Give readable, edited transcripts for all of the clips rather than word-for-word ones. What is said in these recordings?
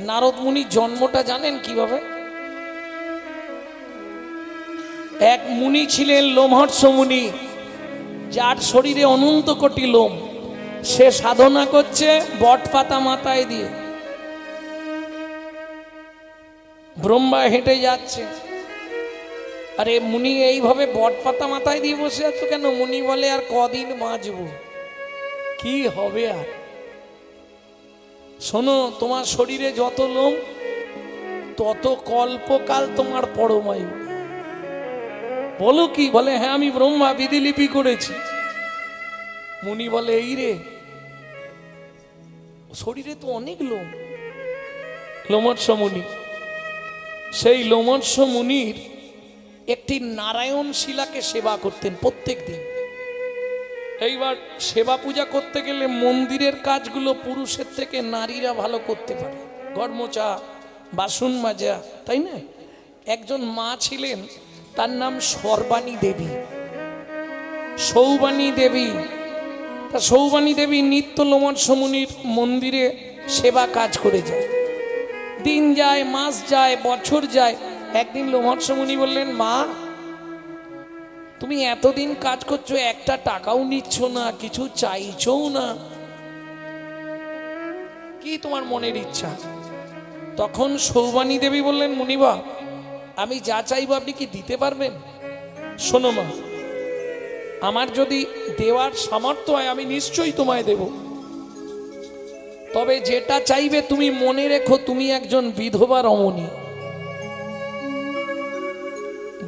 নারদ মুনির জন্মটা জানেন কিভাবে? এক মুনি ছিলেন লোমহর্ষ মুনি, যার শরীরে অনন্ত কোটি লোম। সে সাধনা করছে বট পাতা মাথায় দিয়ে। ব্রহ্মা হেঁটে যাচ্ছে, আরে মুনি এইভাবে বট পাতা মাথায় দিয়ে বসে আছো কেন? মুনি বলে আর কদিন বাঁচব, কি হবে আর। শোনো, তোমার শরীরে যত লোম তত কল্পকাল তোমার পরমায়ু। বলো কি? বলে হ্যাঁ, আমি ব্রহ্মা বিধিলিপি করেছি। মুনি বলে এই রে, শরীরে তো অনেক লোম। লোমহর্ষ মুনি, সেই লোমহর্ষ মুনির একটি নারায়ণ শিলাকে সেবা করতেন প্রত্যেক দিন। এইবার সেবা পূজা করতে গেলে মন্দিরের কাজগুলো পুরুষের থেকে নারীরা ভালো করতে পারে, ঘর মোছা, বাসন মাজা, তাই না? একজন মা ছিলেন, তার নাম সর্বাণী দেবী, সৌবাণী দেবী। তা সৌবাণী দেবী নিত্য লোমহর্ষ মুনির মন্দিরে সেবা কাজ করে যায়। দিন যায়, মাস যায়, বছর যায়। একদিন লোমহর্ষ মুনি বললেন, মা তুমি এতদিন কাজ করছো, একটা টাকাও নিচ্ছ না, কিছু চাইছও না, কি তোমার মনের ইচ্ছা? তখন সৌবাণী দেবী বললেন, মুনিবা আমি যা চাইবো আপনি কি দিতে পারবেন? শোনো মা, আমার যদি দেওয়ার সামর্থ্য হয় আমি নিশ্চয়ই তোমায় দেব, তবে যেটা চাইবে তুমি মনে রেখো তুমি একজন বিধবা রমণী।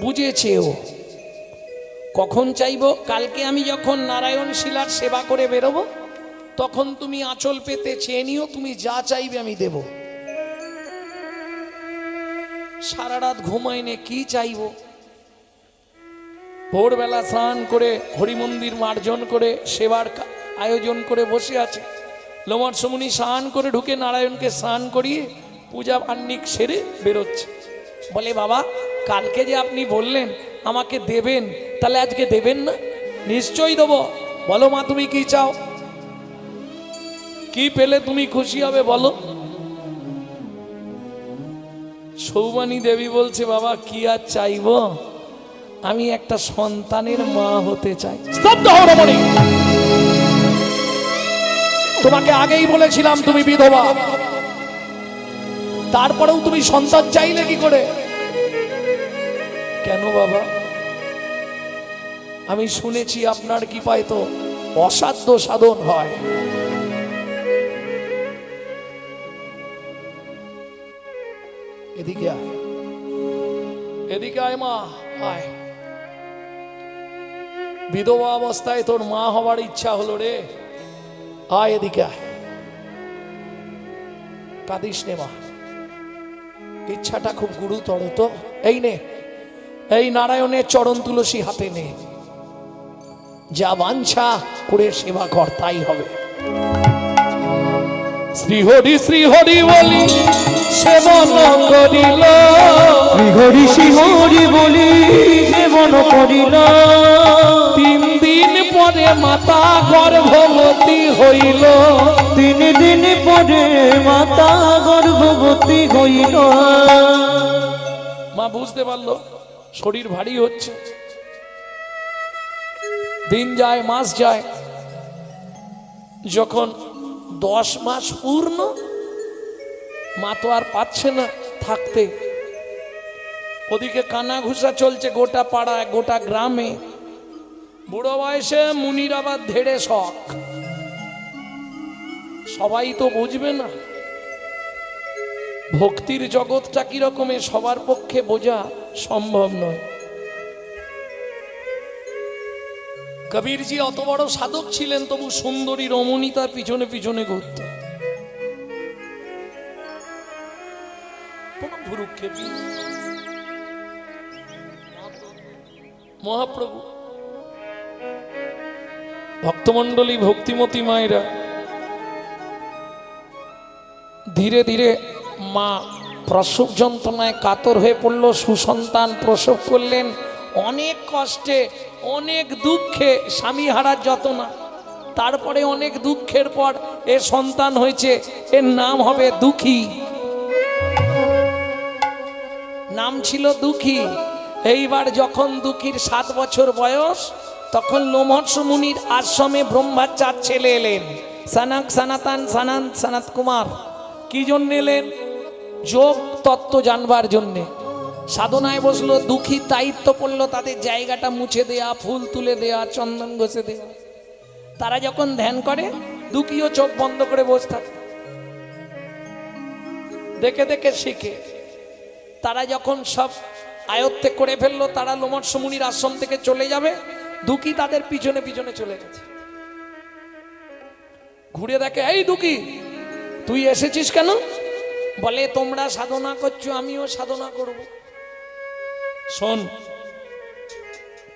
বুঝেছে ও। কখন চাইবো? কালকে আমি যখন নারায়ণ শিলার সেবা করে বেরোবো তখন তুমি আঁচল পেতে চেয়ে নিও, তুমি যা চাইবে আমি দেব। সারা রাত ঘুমাইনে, কি চাইবো? ভোরবেলা স্নান করে হরিমন্দির মার্জন করে সেবার আয়োজন করে বসে আছে। লোমহর্ষ মুনি স্নান করে ঢুকে নারায়ণকে স্নান করিয়ে পূজা আহ্নিক সেরে বেরোচ্ছে। বলে বাবা, কালকে যে আপনি বললেন আমাকে দেবেন, তাহলে আজকে দেবেন না? নিশ্চয়ই দেবো। বলো মা তুমি কি চাও, কি পেলে তুমি খুশি হবে বলো। সৌবাণী দেবী বলছে, বাবা কি আর চাইবো, আমি একটা সন্তানের মা হতে চাই। তোমাকে আগেই বলেছিলাম তুমি বিধবা, তারপরেও তুমি সন্তান চাইলে কি করে? কেন বাবা? আমি শুনেছি আপনার কি পায় তো অসাধ্য সাধন হয়। এদিকে আয়, এদিকে আয় মা, আয়। বিধবা অবস্থায় তোর মা হওয়ার ইচ্ছা হলো রে, আয় এদিকে আয়। কাঁদিস নে মা, ইচ্ছাটা খুব গুরুতর তো। এই নে, এই নারায়ণের চরণ তুলসী হাতে নে, যা বাঞ্ছা করে সেবা কর, তাই হবে। শ্রী হরি বলি সেবন করিল, শ্রী হরি বলি সেবন করিল। 3 দিন পরে মাতা গর্ভবতী হইল, 3 দিন পরে মাতা গর্ভবতী হইল। মা বুঝতে পারলো শরীর ভারী হচ্ছে। দিন যায়, মাস যায়, যখন 10 মাস পূর্ণ, মা তো আর পাচ্ছে না থাকতে। ওদিকে কানা ঘুষা চলছে গোটা পাড়ায়, গোটা গ্রামে। বুড়ো বয়সে মুনির আবার ধেড়ে শখ, সবাই তো বুঝবে না। ভক্তির জগৎটা কিরকমের সবার পক্ষে বোঝা সম্ভব নয়। কবিরজি অত বড় সাধক ছিলেন, তবু সুন্দরী রমণী তার পিছনে পিছনে ঘুরত। মহাপ্রভু ভক্তমন্ডলী, ভক্তিমতী মায়েরা, ধীরে ধীরে মা প্রসব যন্ত্রণায় কাতর হয়ে পড়ল। সুসন্তান প্রসব করলেন অনেক কষ্টে, অনেক দুঃখে, স্বামী হারার যন্ত্রণা। তারপরে অনেক দুঃখের পর এ সন্তান হয়েছে, এর নাম হবে দুঃখী। নাম ছিল দুঃখী। এইবার যখন দুঃখীর 7 বছর বয়স, তখন লোমহর্ষ মুনির আশ্রমে ব্রহ্মার 4 ছেলে এলেন, সনক, সনাতন, সনাত কুমার। কি জন্য এলেন? যোগ তত্ত্ব জানবার জন্যে। সাধনায় বসলো, দুঃখী দায়িত্ব পড়লো তাদের জায়গাটা মুছে দেয়া, ফুল তুলে দেয়া, চন্দন ঘষে দেয়া। তারা যখন ধ্যান করে, দুঃখীও চোখ বন্ধ করে বসে থাকে, দেখে দেখে শিখে। তারা যখন সব আয়ত্তে করে ফেললো, তারা লোমহর্ষ মুনির আশ্রম থেকে চলে যাবে, দুঃখী তাদের পিছনে পিছনে চলে গেছে। ঘুরে দেখে, এই দুঃখী, তুই এসেছিস কেন? বলে, তোমরা সাধনা করছো, আমিও সাধনা করব। শোন,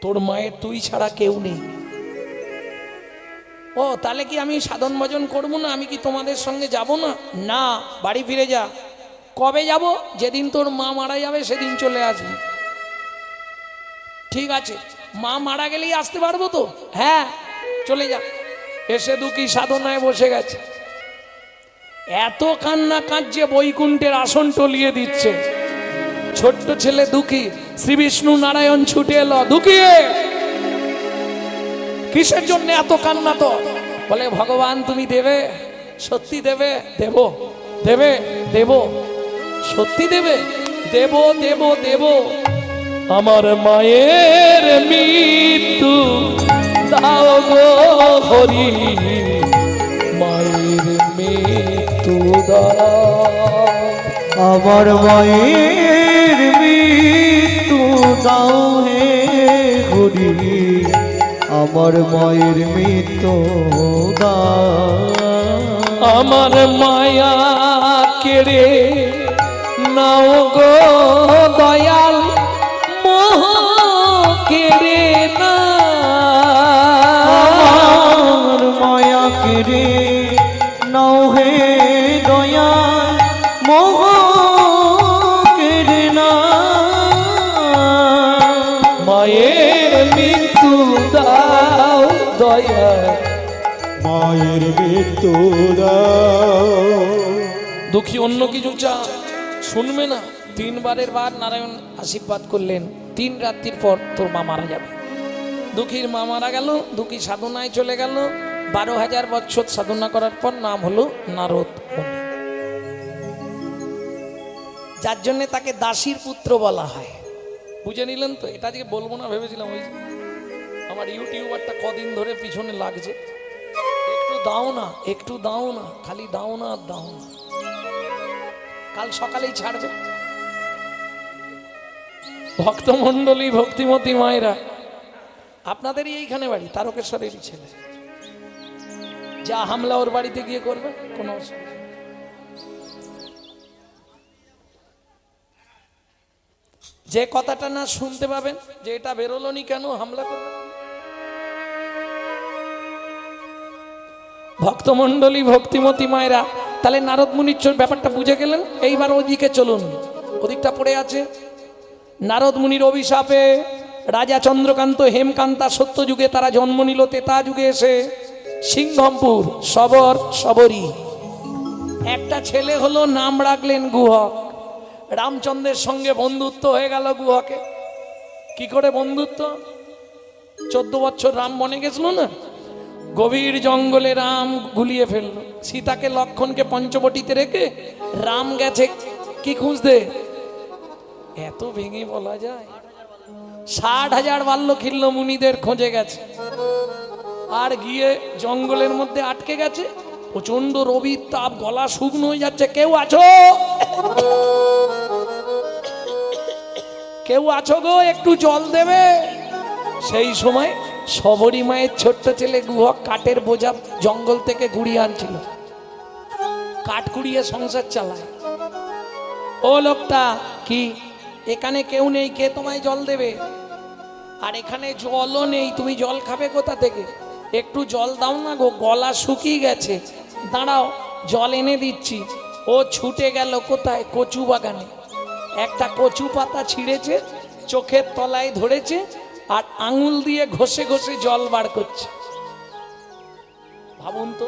তোর মায়ের তুই ছাড়া কেউ নেই। ও, তাহলে কি আমি সাধন ভজন করবো না? আমি কি তোমাদের সঙ্গে যাব না? না, বাড়ি ফিরে যা। কবে যাব? যেদিন তোর মা মারা যাবে সেদিন চলে আসবি। ঠিক আছে, মা মারা গেলেই আসতে পারবো তো? হ্যাঁ, চলে যা। এসে দুঃখী সাধনায় বসে গেছে। এত কান্না কাঁদছে, বৈকুণ্ঠের আসন টলিয়ে দিচ্ছে। ছোট্ট ছেলে দুঃখী, শ্রী বিষ্ণু নারায়ণ ছুটে এলো, দুঃখী কিসের জন্য এত কান্না তো? বলে, ভগবান তুমি দেবে, সত্যি দেবে? দেব, দেবে, দেব, সত্যি দেবে? দেব, দেব, দেব। আমার মায়ের মৃত্যু দাও গো হরি, মায়ের মৃত্যু দাও। আমার মায়ের মৃত্যু দাও হে হরি, আমার মায়ের মৃত্যু দাও। আমার মায়া কেড়ে নাও গো দয়াল, মোহ কেড়ে না। আমার মায়া কেড়ে নাও হে দয়াল, মোহ কেড়ে না। মায়ের মৃত্যু দাও দয়াল, মায়ের মৃত্যু দাও। দুঃখী অন্য কিছু চা শুনবে না। 3 বারের বার নারায়ণ আশীর্বাদ করলেন, 3 রাত্রির পর তোর মা মারা যাবে। দুঃখীর মা মারা গেল, দুঃখী সাধনায় চলে গেল। 12,000 বছর সাধনা করার পর নাম হলো নারদ মুনি, যার জন্য তাকে দাসীর পুত্র বলা হয়। বুঝে নিলেন তো? এটা আজকে বলবো না ভেবেছিলাম, ওই যে আমার ইউটিউবারটা কদিন ধরে পিছনে লাগছে, একটু দাও না, একটু দাও না, খালি দাও না আর দাও না। কাল সকালেই ছাড়বে। ভক্তমণ্ডলী, ভক্তিমতী মায়েরা, আপনাদেরই এইখানে বাড়ি, তারকেশ্বরেরই ছেলে। যা হামলা ওর বাড়িতে গিয়ে করবে, কোনো অসুবিধা। যে কথাটা না শুনতে পাবেন, যে এটা বেরোলো নি কেন, হামলা করবে। ভক্তমণ্ডলী, ভক্তিমতী মায়েরা, তাহলে নারদ মুনির ব্যাপারটা বুঝে গেলেন। এইবার ওদিকে চলুন, ওদিকটা পড়ে আছে। নারদ মুনির অভিশাপে রাজা চন্দ্রকান্ত, হেমকান্তা সত্যযুগে তারা জন্ম নিল। তেতা যুগে এসে সিংহমপুর, সবর, সবরী একটা ছেলে হলো, নাম রাখলেন গুহক। রামচন্দ্রের সঙ্গে বন্ধুত্ব হয়ে গেল গুহকে। কি করে বন্ধুত্ব? 14 বছর রাম বনে গেছিল না, গভীর জঙ্গলে রাম গুলিয়ে ফেলল। সীতাকে, লক্ষণকে পঞ্চবটিতে রেখে রাম গেছে কি খুঁজতে? এত ভেঙে বলা যায়? 60,000 বাল্যখিল্য মুনিদের খোঁজে গেছে, আর গিয়ে জঙ্গলের মধ্যে আটকে গেছে। প্রচন্ড রবির তাপ, গলা শুকনো হয়ে যাচ্ছে। কেউ আছো? কেউ আছো গো, একটু জল দেবে? সেই সময় সবরী মায়ের ছোট্ট ছেলে গুহক কাঠের বোঝা জঙ্গল থেকে কুড়িয়ে আনছিল। কাঠ কুড়িয়ে সংসার চালায়। ও লোকটা, কি এখানে কেউ নেই? কে তোমায় জল দেবে? আর এখানে জলও নেই, তুমি জল খাবে কোথা থেকে? একটু জল দাও না গো, গলা শুকিয়ে গেছে। দাঁড়াও, জল এনে দিচ্ছি। ও ছুটে গেল কোথায়? কচু বাগানে। একটা কচু পাতা ছিঁড়েছে, চোখের তলায় ধরেছে, আর আঙুল দিয়ে ঘষে ঘষে জল বার করছে। ভাবুন তো,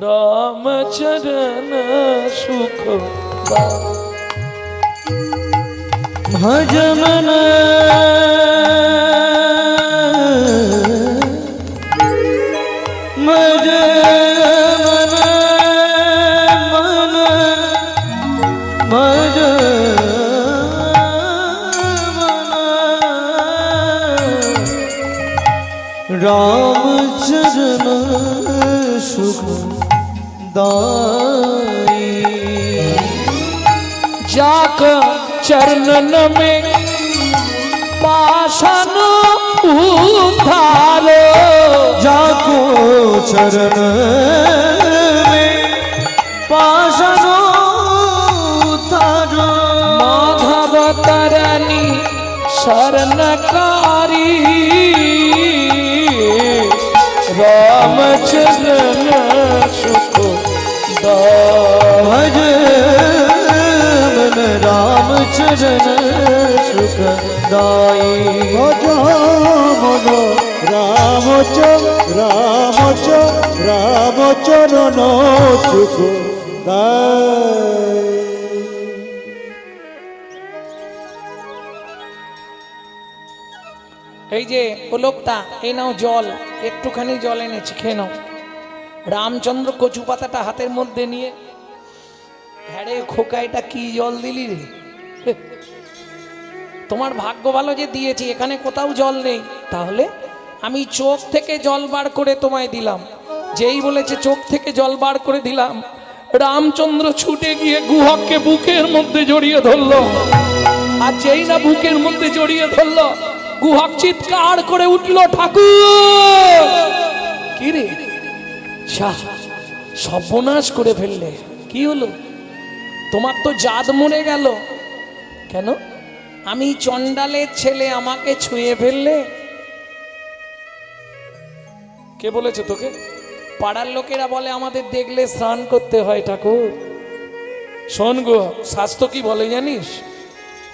রামচরণ সুখ भजमन मजमन मन मजमन राम चरण सुख दाई जाक चरणन में पाषाण उद्धारो जाको चरण में पाषाण उद्धारो माधव तरणी शरणकारी रामचरण सुख भज मन रामचरण सुख दाई भज मन रामचरण सुख दाई। এই যে ও লোকটা, এই নাও জল, একটুখানি জল এনেছি, খেয়ে নাও। রামচন্দ্র কচু পাতাটা হাতের মধ্যে নিয়ে, হ্যাঁ রে খোকা এটা কি জল দিলি রে? তোমার ভাগ্য ভালো যে দিয়েছি, এখানে কোথাও জল নেই। তাহলে আমি চোখ থেকে জল বার করে তোমায় দিলাম। যেই বলেছে চোখ থেকে জল বার করে দিলাম, রামচন্দ্র ছুটে গিয়ে গুহককে বুকের মধ্যে জড়িয়ে ধরলো। আর যেই না বুকের মধ্যে জড়িয়ে ধরলো, গুহক চিৎকার করে উঠলো, ঠাকুর! কি রে, সর্বনাশ করে ফেললে। কি হলো? তোমার তো জাত মরে গেল। কেন? আমি চণ্ডালের ছেলে, আমাকে ছুঁয়ে ফেললে। কে বলেছে তোকে? পাড়ার লোকেরা বলে আমাদের দেখলে স্নান করতে হয়। ঠাকুর শোন গো, শাস্ত্র কি বলে জানিস?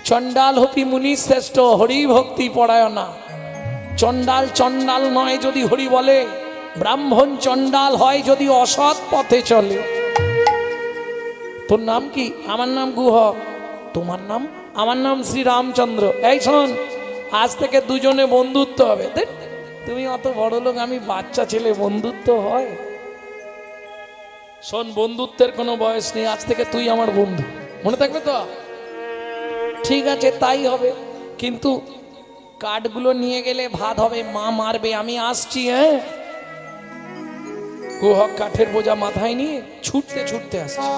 চণ্ডাল হপি মুনি শ্রেষ্ঠ, হরি ভক্তি পরায়ণা। চণ্ডাল চণ্ডাল নয় যদি হরি বলে, ব্রাহ্মণ চণ্ডাল হয় যদি অসৎ পথে চলে। তোর নাম কি? আমার নাম গুহক। তোমার নাম? আমার নাম শ্রী রামচন্দ্র। এই শোন, আজ থেকে দুজনে বন্ধুত্ব হবে। দেখ, তুমি অত বড় লোক, আমি বাচ্চা ছেলে, বন্ধুত্ব হয়? শোন, বন্ধুত্বের কোনো বয়স নেই। আজ থেকে তুই আমার বন্ধু, মনে থাকবে তো? ঠিক আছে, তাই হবে। কিন্তু কাঠগুলো নিয়ে গেলে ভাত হবে, মা মারবে। আমি আসছি। হ্যাঁ, গুহক কাঠের বোঝা মাথায় নিয়ে ছুটতে ছুটতে আসছে।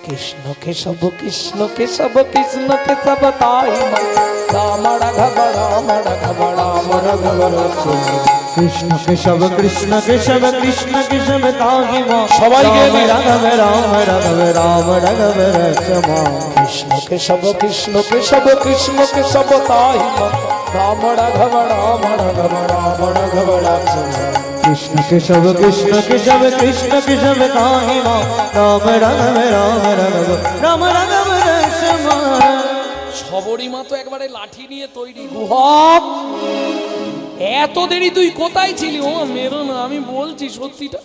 কৃষ্ণ কেশব কৃষ্ণ কেশব কৃষ্ণ কেশব তাই রাম রাঘব রাম রাঘব রাম রাঘব कृष्ण केशव कृष्ण केशव कृष्ण केशव ताहि मां সবাই গেলে राघव राम राघव राम राघव रचमा কৃষ্ণ কেশব কৃষ্ণ কেশব কৃষ্ণ কেশব তাই রাম রাঘব রাম রাঘব রাম রাঘব রাঘব कृष्ण केशव कृष्ण केशव कृष्ण केशव ताहि मां राम राघव राम राघव राम राघव रचमा। সবরী মা তো একবারে লাঠি নিয়ে তৈরি। গুহক, এত দেরি তুই কোথায় ছিলি? ও মেরো না, আমি বলছি সত্যিটা।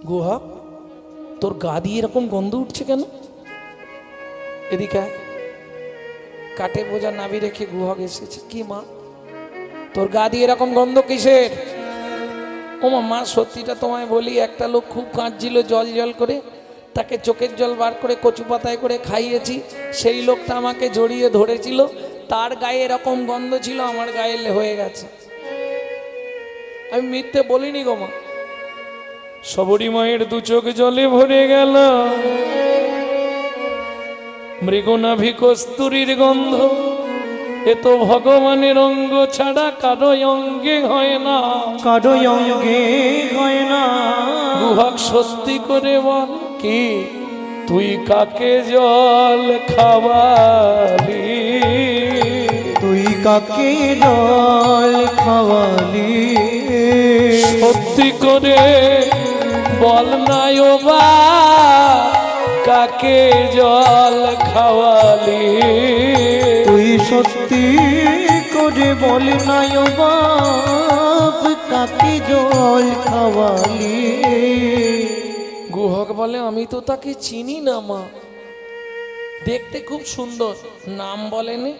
গুহক, তোর গা দিয়ে এরকম গন্ধ উঠছে কেন? এদিকে আয়। কাঠে বোঝা নাবি রেখে গুহক এসেছে। কি মা, তোর গা দিয়ে এরকম গন্ধ কিসের? ও মা, সত্যিটা তোমায় বলি, একটা লোক খুব কাঁদছিল জল জল করে, তাকে চোখের জল বার করে কচু পাতায় করে খাইয়েছি। সেই লোকটা আমাকে জড়িয়ে ধরেছিল, তার গায়ে এরকম গন্ধ ছিল, আমার গায়ে হয়ে গেছে। আমি মিথ্যে বলিনি গো মা। সবরী মায়ের দু চোখ জলে ভরে গেল। মৃগনাভি কস্তুরীর গন্ধ, এ তো ভগবানের অঙ্গ ছাড়া কারো অঙ্গে হয় না, কারো অঙ্গে হয় না। গুহক সত্যি করে বল, কি তুই কাকে জল খাওয়ালি? তুই কাকে জল খাওয়ালি? সত্যি করে বল না ও বা, কাকে জল খাওয়ালি? তুই সত্যি করে বল না ও বাপ, কাকে জল খাওয়ালি? গুহক বলে আমি তো তাকে চিনি না মা, দেখতে খুব সুন্দর। নাম বলেনি,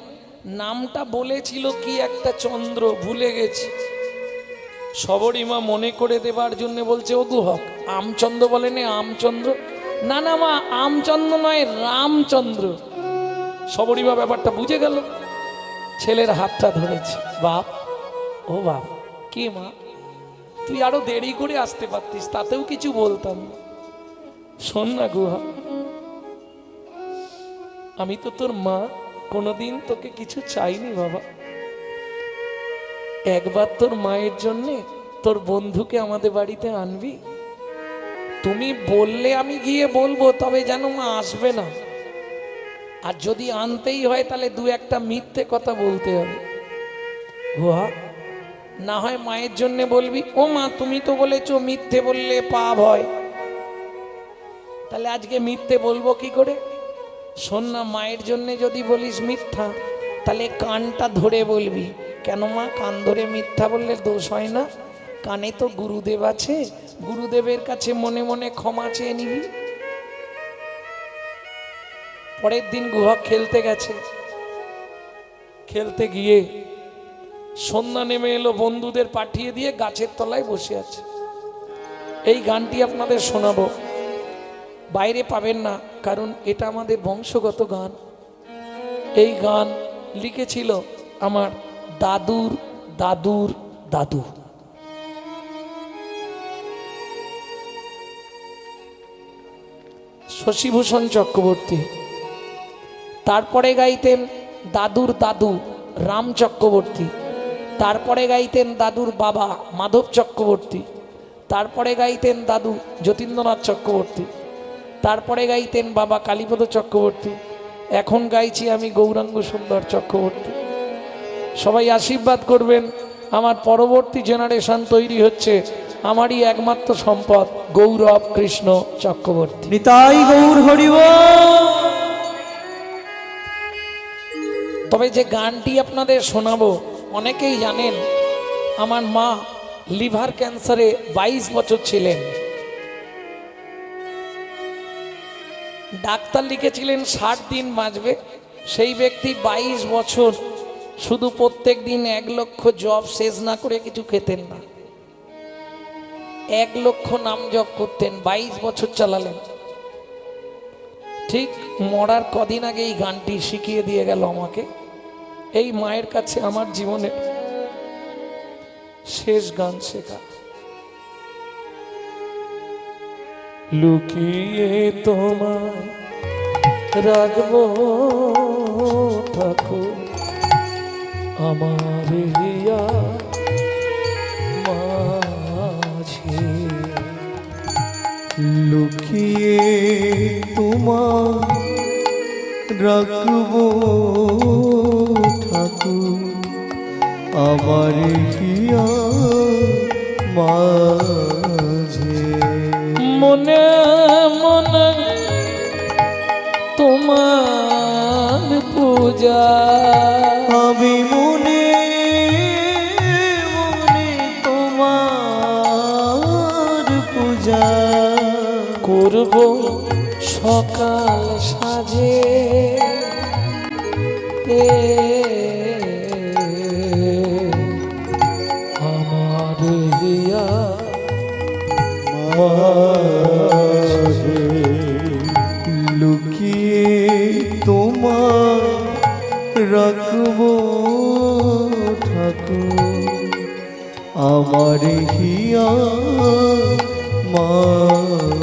নামটা বলেছিল কি একটা চন্দ্র, ভুলে গেছি। সবরীমা মনে করে দেবার জন্য বলছে ও গুহক আমচন্দ্র বলেনি, আমচন্দ্র। না না মা, আমচন্দ্র নয়, রামচন্দ্র। সবরীমা ব্যাপারটা বুঝে গেল, ছেলের হাতটা ধরেছে। বাপ, ও বাপ, কি মা, তুই আরো দেরি করে আসতে পারতিস, তাতেও কিছু বলতাম না। শোন না গুহা, আমি তো তোর মা, কোনোদিন তোকে কিছু চাইনি বাবা। একবার তোর মায়ের জন্যে তোর বন্ধুকে আমাদের বাড়িতে আনবি? তুমি বললে আমি গিয়ে বলবো, তবে যেন মা আসবে না। আর যদি আনতেই হয় তাহলে দু একটা মিথ্যে কথা বলতে হবে। গুহা, না হয় মায়ের জন্যে বলবি। ও মা, তুমি তো বলেছো মিথ্যে বললে পাপ হয়, তাহলে আজকে মিথ্যে বলবো কি করে? শোন না, মায়ের জন্যে যদি বলিস মিথ্যা, তাহলে কানটা ধরে বলবি। কেন মা, কান ধরে মিথ্যা বললে দোষ হয় না? কানে তো গুরুদেব আছে, গুরুদেবের কাছে মনে মনে ক্ষমা চেয়ে নিবি। পরের দিন গুহা খেলতে গেছে, খেলতে গিয়ে সন্ধ্যা নেমে এলো, বন্ধুদের পাঠিয়ে দিয়ে গাছের তলায় বসে আছে। এই গানটি আপনাদের শোনাবো, বাইরে পাবেন না, কারণ এটা আমাদের বংশগত গান। এই গান লিখেছিল আমার দাদুর দাদুর দাদু। শশীভূষণ চক্রবর্তী। তারপরে গাইতেন দাদুর দাদু রাম চক্রবর্তী। তারপরে গাইতেন দাদুর বাবা মাধব চক্রবর্তী। তারপরে গাইতেন দাদু যতীন্দ্রনাথ চক্রবর্তী। তারপরে গাইতেন বাবা কালীপদ চক্রবর্তী। এখন গাইছি আমি গৌরাঙ্গ সুন্দর চক্রবর্তী। সবাই আশীর্বাদ করবেন, আমার পরবর্তী জেনারেশন তৈরি হচ্ছে, আমারই একমাত্র সম্পদ গৌরব কৃষ্ণ চক্রবর্তী। নিতাই গৌর হরিব। তবে যে গানটি আপনাদের শোনাবো, অনেকেই জানেন আমার মা লিভার ক্যান্সারে 22 বছর ছিলেন। ডাক্তার লিখেছিলেন 60 দিন বাঁচবে। সেই ব্যক্তি 22 বছর শুধু প্রত্যেক দিন 1 লক্ষ জপ শেষ না করে কিছু খেতেন না, 1 লক্ষ নাম জপ করতেন, 22 বছর চালালেন। ঠিক মরার কদিন আগে এই গানটি শিখিয়ে দিয়ে গেল আমাকে। এই মায়ের কাছে আমার জীবনের শেষ গান শেখা। লুকিয়ে তোমায় রাখবো ঠাকুর আমার হিয়া মাঝে, লুকিয়ে তোমায় রাখবো ঠাকুর আমার হিয়া মাঝে। মনে মনে তোমার পূজা আমি মনে মনে তোমার পূজা করব সকাল সাজে। আমার হিয়া মাঝে, লুকিয়ে তোমার রাখবো ঠাকুর আমার হিয়া মাঝে।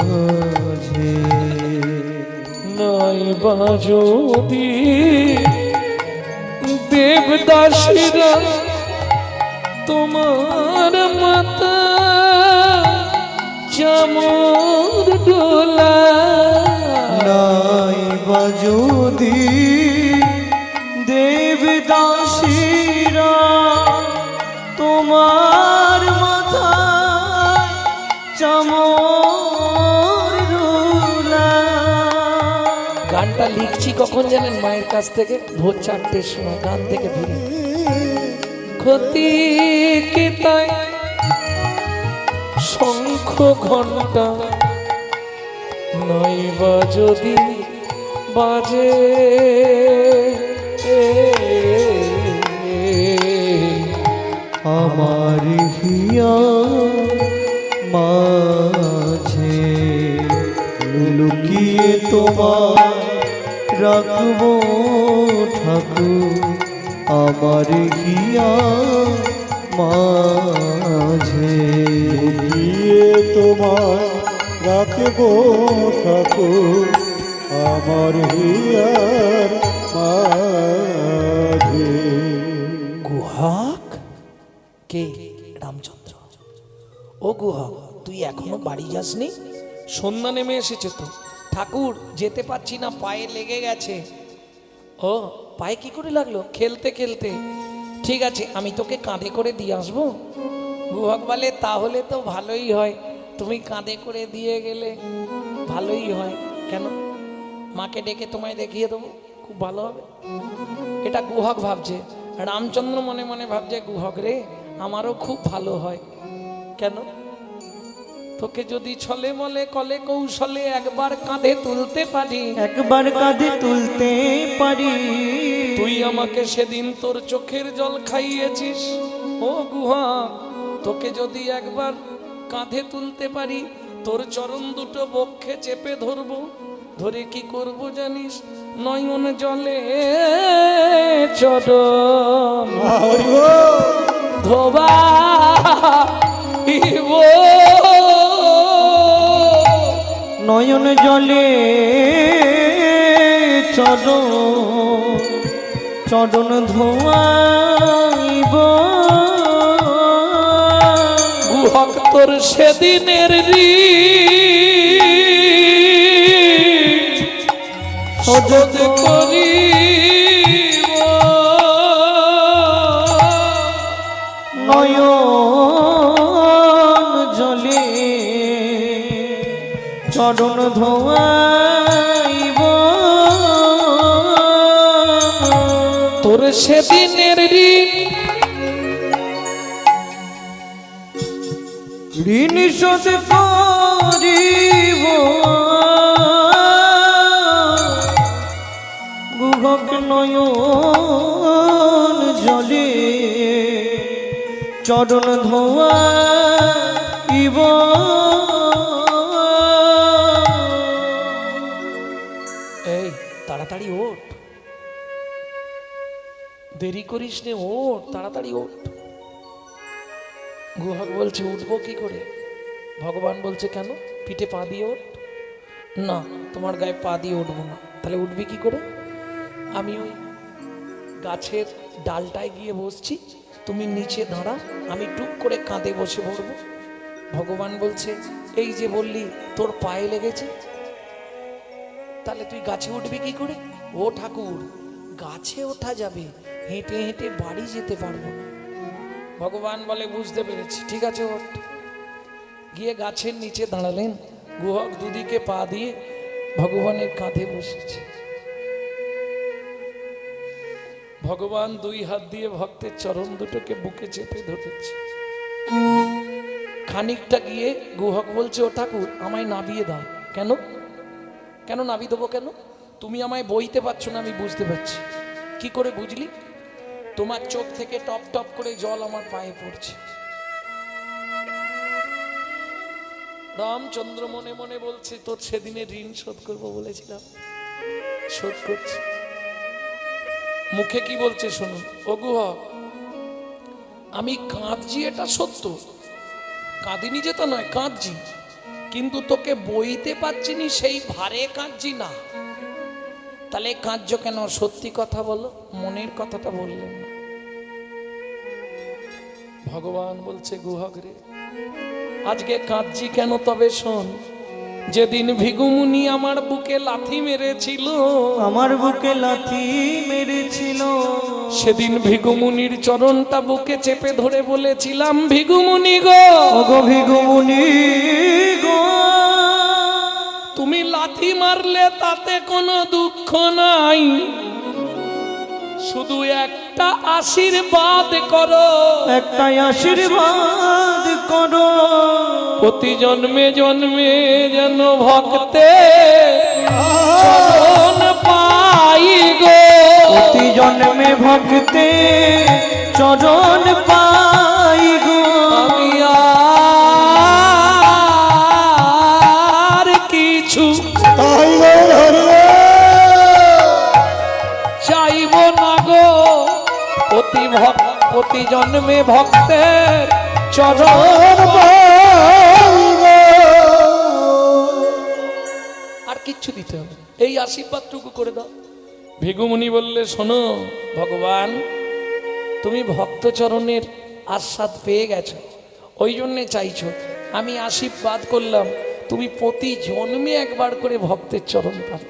নাই বা যদি দেবদাসীরা তোমার মাতা চামর ডোলা, নাই বা যদি দেবদাসীরা তোমার মাথা চামর ডোলা। গানটা লিখছি কখন জানেন? মায়ের কাছ থেকে ভোর 4টের সময় গান থেকে ফিরে। ক্ষতি কি তাই শঙ্খ ঘন্টা নইবা যদি বাজে আমার হিয়া মাঝে লুকিয়ে তোমার রাখবো ঠাকুর, আমার হিয়া মাঝে গিয়ে তোমার রাখবো ঠাকুর, আমার হিয়ার মাঝে। গুহক কে? রামচন্দ্র। ও গুহক, তুই এখনো বাড়ি যাসনি? সন্ধ্যা নেমে এসেছে তো। ঠাকুর যেতে পারছি না, পায়ে লেগে গেছে। ও, পায়ে কি করে লাগলো? খেলতে খেলতে। ঠিক আছে, আমি তোকে কাঁধে করে দিয়ে আসবো। গুহক বলে তাহলে তো ভালোই হয়, তুমি কাঁধে করে দিয়ে গেলে ভালোই হয়। কেন? মাকে ডেকে তোমায় দেখিয়ে দেবো, খুব ভালো হবে। এটা গুহক ভাবছে। রামচন্দ্র মনে মনে ভাবছে গুহক রে, আমারও খুব ভালো হয়। কেন? তোকে যদি ছলে মলে কলে কৌশলে একবার কাঁধে তুলতে পারি, একবার কাঁধে তুলতে পারি, তুই আমাকে সেদিন তোর চোখের জল খাইয়েছিস। ও গুহক, তোকে যদি একবার কাঁধে তুলতে পারি, তোর চরণ দুটো বক্ষে চেপে ধরবো। ধরে কি করব জানিস? নয়ন জলে চরণ ধোবা নয়ন জলে চরণ ধোয়াইব। গুহক তোর সেদিনের শোধ করি নয়ন জলে চরণ ধোয়াইব। তোর সেদিনের ঋণ শোধ করিব। গুহক নয়ন জলে চরণ ধোয়াইব। এই তাড়াতাড়ি ওঠ, দেরি করিস নে, ওঠ তাড়াতাড়ি ওঠ। গুহক বলছে উঠবো কি করে? ভগবান বলছে কেন? পিঠে পা দিয়ে ওঠ। না, তোমার গায়ে পা দিয়ে উঠবো না। তাহলে উঠবি কি করে? আমি ওই গাছের ডালটায় গিয়ে বসছি, তুমি নিচে দাঁড়া, আমি টুক করে কাঁধে বসে পড়বো। ভগবান বলছে এই যে বললি তোর পায়ে লেগেছে, তাহলে তুই গাছে উঠবি কি করে? ও ঠাকুর, গাছে ওঠা যাবে, হেঁটে হেঁটে বাড়ি যেতে পারবো না। ভগবান বলে বুঝতে পেরেছি, ঠিক আছে ওঠ। গিয়ে গাছের নিচে দাঁড়ালেন। গুহক দুদিকে পা দিয়ে ভগবানের কাঁধে বসেছে। ভগবান দুই হাত দিয়ে ভক্তের চরণ দুটোকে বুকে চেপে ধরেছে। খানিকটা গিয়ে গুহক বলছে ও ঠাকুর, আমায় নাবিয়ে দাও। কেন? কেন নাবিয়ে দেবো কেন? তুমি আমায় বইতে পারছো না, আমি বুঝতে পারছি। কি করে বুঝলি? তোমার চোখ থেকে টপ টপ করে জল আমার পায়ে পড়ছে। রামচন্দ্র মনে মনে বলছে তোর সেদিনে ঋণ শোধ করবো বলেছিলাম, শোধ করছি। মুখে কি বলছে শুনুন। ও গুহক, আমি কাঁদছি এটা সত্য, কাঁদিনি যেটা নয়, কাঁদছি, কিন্তু তোকে বইতে পারছি নি সেই ভারে কাঁদছি না। তাহলে কাঁদছো কেন? সত্যি কথা বলো, মনের কথাটা বললেন না। ভগবান বলছে গুহক রে, আজকে কাঁদছি কেন তবে শোন। যেদিন ভিগুমুনি আমার বুকে লাথি মেরেছিল, আমার বুকে লাথি মেরেছিল, সেদিন ভিগুমুনির চরণটা বুকে চেপে ধরে বলেছিলাম ভিগুমুনি গো, ওগো ভিগুমুনি গো, তুমি লাথি মারলে তাতে কোনো দুঃখ নাই, শুধু একটা আশীর্বাদ করো, একটা আশীর্বাদ করো। প্রতি জন্মে জন্মে যেন ভক্তে চরণ পাই গো, প্রতি জন্মে ভক্তে চরণ পাই গো। আমি আর কিছু তাই গৌর হরি চাইব না গো, প্রতি জন্মে ভক্তের চরণ আর কিচ্ছু দিতে হবে, এই আশীর্বাদটুকু করে দাও। ভিগুমুনি বললে, শোনো ভগবান, তুমি ভক্ত চরণের আস্বাদ পেয়ে গেছো, ওই জন্যে চাইছো, আমি আশীর্বাদ করলাম তুমি প্রতি জন্মে একবার করে ভক্তের চরণ পাবে।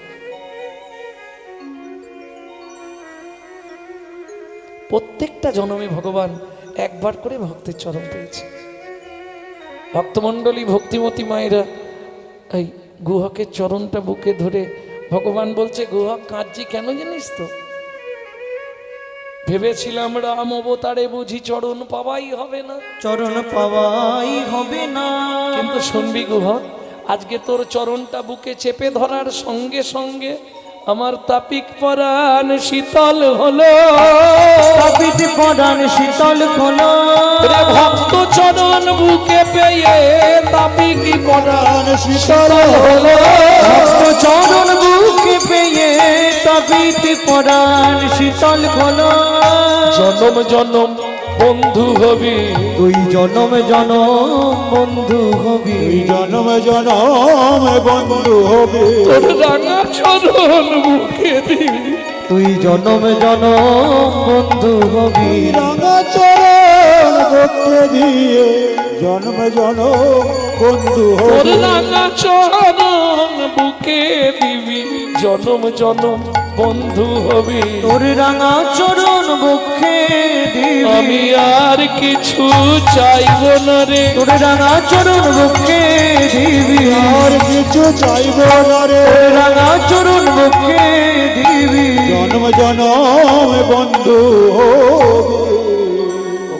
প্রত্যেকটা জন্মে ভগবান একবার করে ভক্তের চরণ পেয়েছে। ভক্তমণ্ডলী ভক্তিমতী মায়েরা এই গুহকের চরণটা বুকে ধরে ভগবান বলছে, গুহক কাঁদছি কেন জানিস তো? ভেবেছিলাম রাম অবতারে বুঝি চরণ পাওয়াই হবে না, চরণ পাওয়াই হবে না, কিন্তু শুনবি গুহক, আজকে তোর চরণটা বুকে চেপে ধরার সঙ্গে সঙ্গে আমার তাপিক পরাণ শীতল হলো, তাপিত পরাণ শীতল হলো। রে ভক্ত চরণ বুকে পেয়ে তাপিক পরাণ শীতল হলো, ভক্ত চরণ বুকে পেয়ে তাপিত পরাণ শীতল হলো। জনম জনম বন্ধু হবি, তুই জনম জনম বন্ধু হবি, জনম জনম বন্ধু হবে, তোর রাঙা চরণ বুকে দিবি, তুই জনম জনম বন্ধু হবি। রাঙা চরণ বক্ষে দিয়ে জন্ম জনম বন্ধু তোর হবে, রাঙা চরণ বুকে দিবি, জনম জনম বন্ধু হবি। তোর রাঙা চরণ বক্ষে দিবি, আমি আর কিছু চাইব না রে, তোর রাঙা চরণ বক্ষে দিবি, আর কিছু চাইব না রে, তোর রাঙা চরণ বক্ষে দিবি। জন্ম জনম বন্ধু হবে।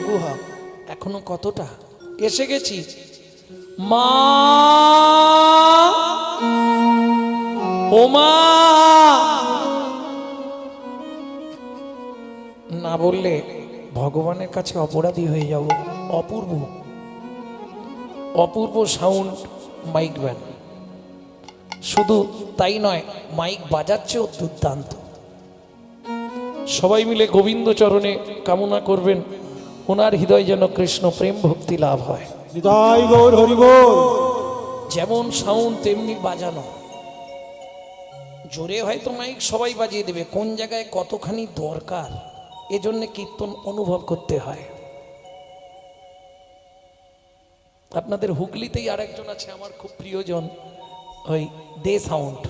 গুহা এখনো কতটা এসে গেছি। মা ও মা, না বললে ভগবানের কাছে অপরাধী হয়ে যাব। অপূর্ব অপূর্ব সাউন্ড মাইক ব্যান্ড, শুধু তাই নয়, মাইক বাজাচ্ছেও দুর্দান্ত। সবাই মিলে গোবিন্দ চরণে কামনা করবেন ওনার হৃদয় যেন কৃষ্ণ প্রেম ভক্তি লাভ হয়। নিতাই গৌর হরি বল। যেমন সাউন্ড তেমনি বাজানো, জোরে হয়তো মাইক সবাই বাজিয়ে দেবে, কোন জায়গায় কতখানি দরকার এজন্য কীর্তন অনুভব করতে হয়। আপনাদের হুগলিতেই আরেকজন আছে আমার খুব প্রিয়জন, ওই দে সাউন্ড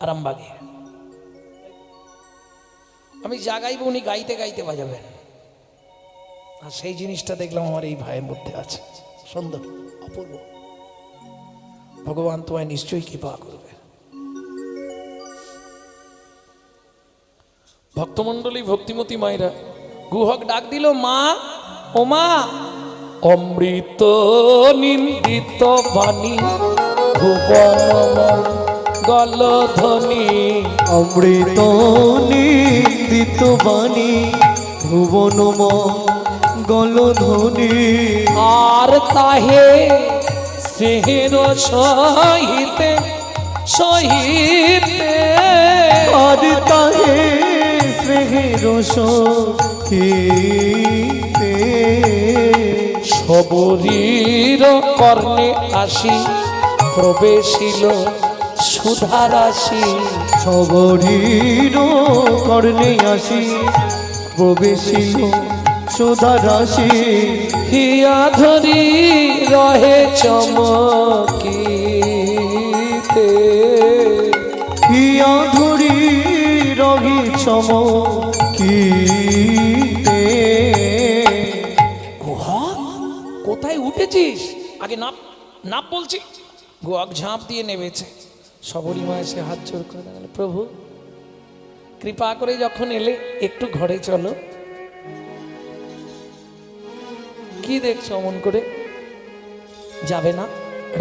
আরামবাগে, আমি যা গাইব উনি গাইতে গাইতে বাজাবেন, আর সেই জিনিসটা দেখলাম আমার এই ভাইয়ের মধ্যে আছে। সুন্দর, অপূর্ব। ভগবান তোমায় নিশ্চয়ই কৃপা করবে। ভক্তমণ্ডলী ভক্তিমতী মায়েরা, গুহক ডাক দিল, মা ও মা, অমৃত নিন্দিত বাণী ভুবন গলধ্বনি, অমৃত নিন্দিত বাণী ভুবন গলধ্বনি, আর তাহে স্নেহের সহিতে সহিতে, আর তাহে স্নেহের সহিতে, সবরীর কর্ণে আসি প্রবেশিল সুধারাশি, সবরীর কর্ণে আসি প্রবেশিল সুধারাশি, হিয়া ধরি রহে চমকিতে, হিয়া ধরি রহি চমকিতে। গুহক কোথায় উঠেছিস? আগে নাপ নাপ বলছি। গুহক ঝাঁপ দিয়ে নেমেছে। সবরী মা এসে হাত জোর করে দাঁড়ালো, প্রভু কৃপা করে যখন এলে একটু ঘরে চলো। কি দেখছো অমন করে? যাবে না?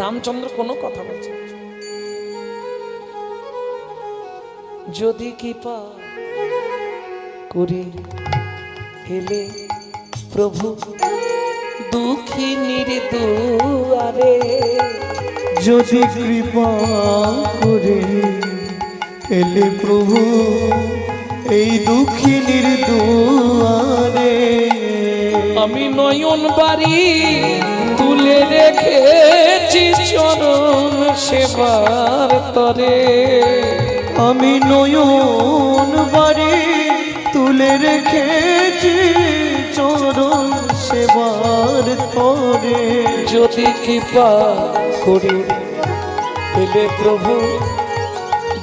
রামচন্দ্র কোনো কথা বলছে না। যদি কৃপা করে এলে প্রভু দুঃখিনীর দুয়ারে, যদি কৃপা করে এলে প্রভু এই দুঃখিনীর দুয়ারে, আমি নয়ন বাড়ি তুলে রেখেছি চরণ সেবার তরে, আমি নয়ন বাড়ি তুলে রেখেছি চরণ সেবার তরে, যদি কৃপা করে এলে প্রভু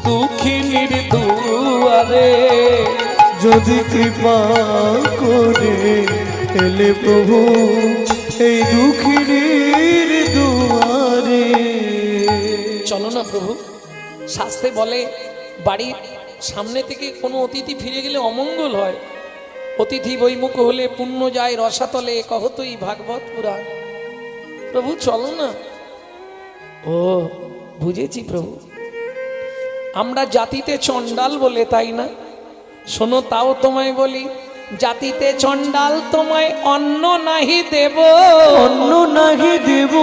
দুঃখিনীর দুয়ারে, যদি কৃপা করে এলে প্রভু এই দুঃখিনীর দুয়ারে। চলো না প্রভু, শাস্ত্রে বলে বাড়ির সামনে থেকে কোনো অতিথি ফিরে গেলে অমঙ্গল হয়, অতিথি বৈমুখ হলে পুণ্য যায় রসাতলে, কহতই ভাগবত পুরাণ। প্রভু চলো না। ও বুঝেছি প্রভু, আমরা জাতিতে চণ্ডাল বলে, তাই না? শোনো তাও তোমায় বলি, জাতিতে চণ্ডাল তোমায় অন্ন নাহি দেব, অন্ন নাহি দেব,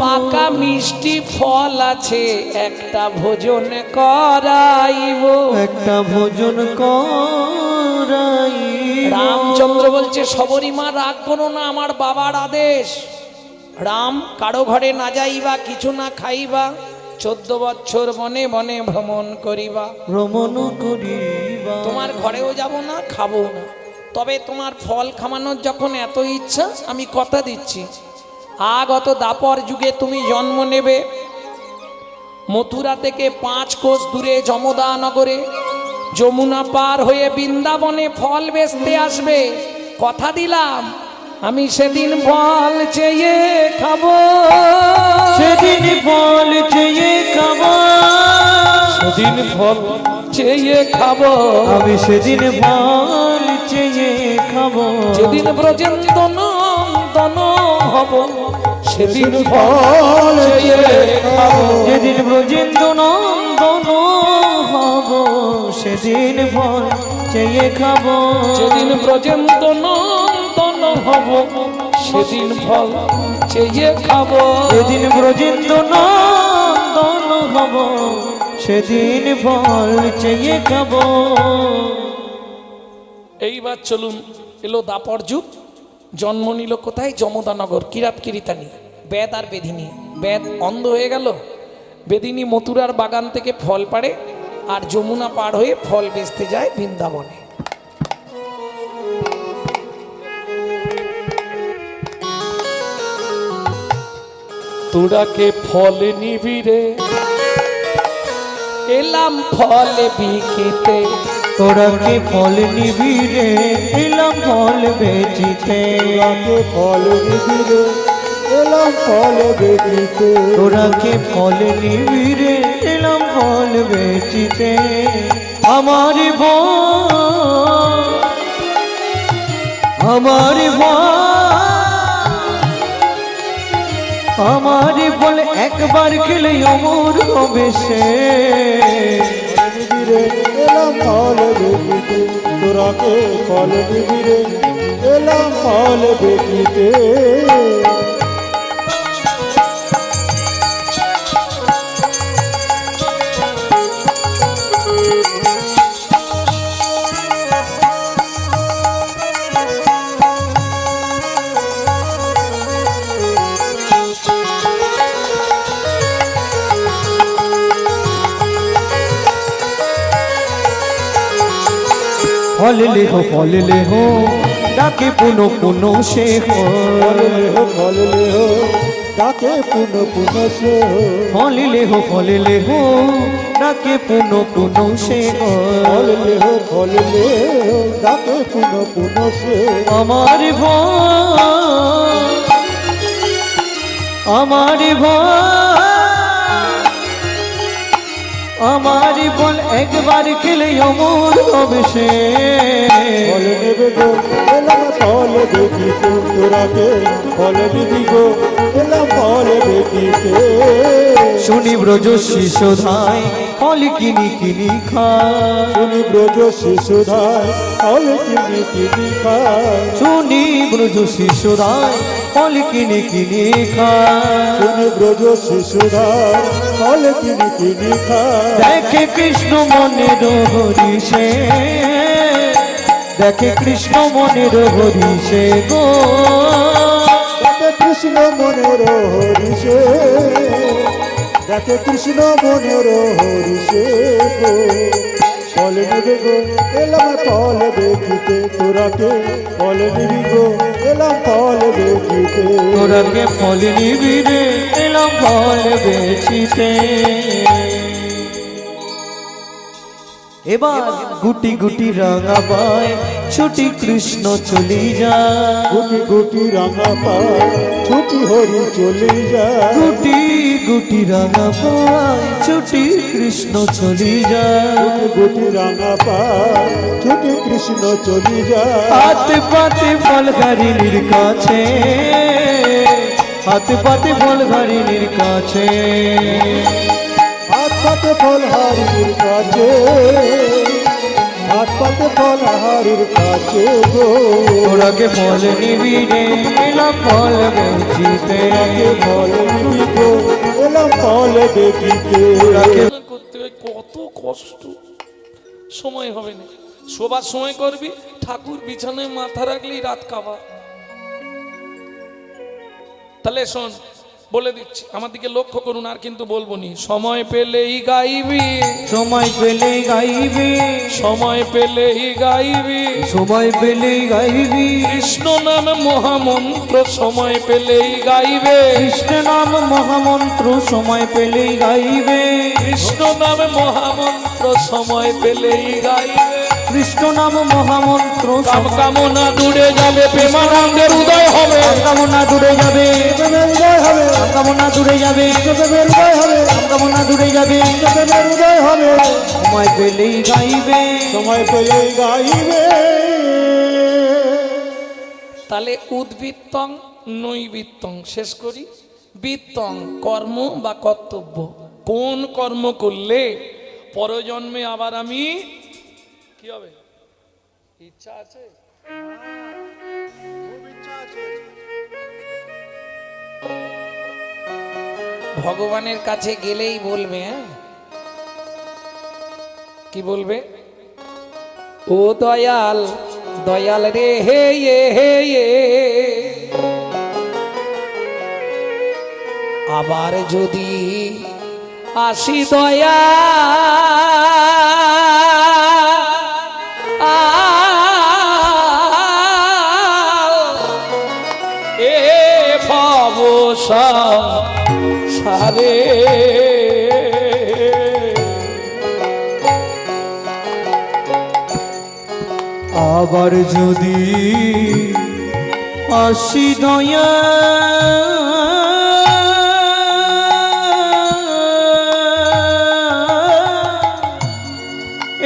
পাকা মিষ্টি ফল আছে একটা ভোজন করাইব, একটা ভোজন করাই। রামচন্দ্র বলছে সবরীমা রাগ করো না, আমার বাবার আদেশ। রাম কারো ঘরে না যাইবা, কিছু না খাইবা, 14 বছর বনে বনে ভ্রমণ করিবা, ভ্রমণ করিবা। তোমার ঘরেও যাব না, খাবো না, তবে তোমার ফল খামানোর যখন এত ইচ্ছা, আমি কথা দিচ্ছি আগত দাপর যুগে তুমি জন্ম নেবে, মথুরা থেকে 5 কোষ দূরে যমদা নগরে, যমুনা পার হয়ে বৃন্দাবনে ফল বেচতে আসবে। কথা দিলাম আমি সেদিন ফল চেয়ে খাবো, সেদিন ফল চেয়ে খাবো, সেদিন ফল চেয়ে খাবো, আমি সেদিন ফল চেয়ে খাবো, যেদিন ব্রজেন্দ্র নন্দন হব, সেদিন ফল চেয়ে খাবো, যেদিন ব্রজেন্দ্র নন্দন হব, সেদিন ফল চেয়ে খাবো, যেদিন ব্রজেন্দ্র নন্দন হব, সেদিন ফল চেয়ে খাবো, যেদিন ব্রজেন্দ্র নন্দন হব, সেদিন ফল চেয়ে খাবো। এইবার চলুন, এলো দাপর যুগ, জন্ম নিল কোথায়? যমদানগর, কিরাত কিরিতানি, বেদ আর বেদিনী। বেদ অন্ধ হয়ে গেল, বেদিনী মথুরার বাগান থেকে ফল পাড়ে, আর যমুনা পার হয়ে ফল বেচতে যায় বৃন্দাবনে। তোরাকে ফল নিবিরে এলাম ফল বিকিতে, তোরা কে ফল নিবি রে এলাম ফল বেচিতে, রাতে ফল নিবিরে এলাম ফল বেচিতে, তোরা কে ফল নিবি রে এলাম ফল বেচিতে। আমার ভয়, আমার ভয়, আমার ফল একবার খেলে অমর হবে সে, নিবিরে এলাম ফল বেচিতে, তোরাকে ফল নিবিরে এলাম ফল বেচিতে। ফল ले हो ডাকে পুনো পুনো সে ফল লেহ ডাকে পুন পুন সে ফল ले हो ডাকে পুনো পুনো সে ফল লেহ ডাকে পুন পুন সে। আমার ভয়, আমার ভয়, আমার বল একবার খেলে অমর হবে সে, ফল নেবে গো এলাম ফল বেচিতে, তোরাকে ফল নিবি গো এলাম ফল বেচিতে। দেখিতে শুনি ব্রজ শিশুধায় ফল কিনি কিনি খায় শুনি ব্রজ শিশুধায় ফল কিনি কিনি খায় শুনি ব্রজ শিশুধায় ফল কিনি কিনি খায় শুনি ব্রজ শিশুধায় ফল কিনি কিনি খায় দেখে কৃষ্ণ মনের হরিষে দেখে কৃষ্ণ মনের হরিষে গো দেখে কৃষ্ণ মনের হরিষে দেখে কৃষ্ণ মনের হরিষে গো ফল নেবে গো এলাম ফল দেখিতে তোরাকে ফল নিবি গো এলাম ফল দেখিতে তোরাকে ফল নিবি রে এলাম ফল বেচিতে এবার গুটি গুটি রাঙা পায় ছুটি কৃষ্ণ চলি যায় গুটি গুটি রাঙা পায় ছুটি হরি চলে যায় গুটি গুটি রাঙা পায় ছুটি কৃষ্ণ চলি যায় গুটি রাঙা পায় ছুটি কৃষ্ণ চলে যায় হাতে পাতে ফল ঘারিনীর কাছে হাতে পাতে ফল ঘারিনীর কাছে হাত পাতে ফল হারির কাছে হাত পাতে ফল হারির কাছে গো তোরাকে ফল নিবি রে এলাম ফল বেচিতে ফল নিবি গো এলাম ফল দেখিতে করতে হয় কত কষ্ট, সময় হবে না। শোবার সময় করবি, ঠাকুর বিছানায় মাথা রাখলেই রাত কাবা। তাহলে শোন, বলে দিচ্ছি, আমার দিকে লক্ষ্য করুন, আর কিন্তু বলবো নি। সময় পেলেই গাইবি, সময় পেলে গাইবি সময় পেলেই গাইবি সময় পেলে গাইবি কৃষ্ণ নাম মহামন্ত্র, সময় পেলেই গাইবে কৃষ্ণ নাম মহামন্ত্র সময় পেলে গাইবে কৃষ্ণ নাম মহামন্ত্র, সময় পেলেই গাইবে কৃষ্ণ নাম মহামন্ত্র কাম কামনা দূরে যাবে, প্রেমানন্দের উদয় হবে। কামনা দূরে যাবে উদয় হবে কামনা দূরে যাবে উদয় হবে কামনা দূরে যাবে উদয় হবে সময় পেলেই গাইবে সময় পেলে গাইবে তাহলে উদ্বৃত্তং নৈবৃত্তং শেষ করি। বৃত্তং কর্ম বা কর্তব্য, কোন কর্ম করলে পরজন্মে আবার আমি কি হবে, ইচ্ছা আছে? ভগবানের কাছে গেলেই বলবে, হ্যাঁ কি বলবে? ও দয়াল দয়াল রে হে হে আবার যদি আসি দয়া এ ভব সারে আবার যদি আসি দয়া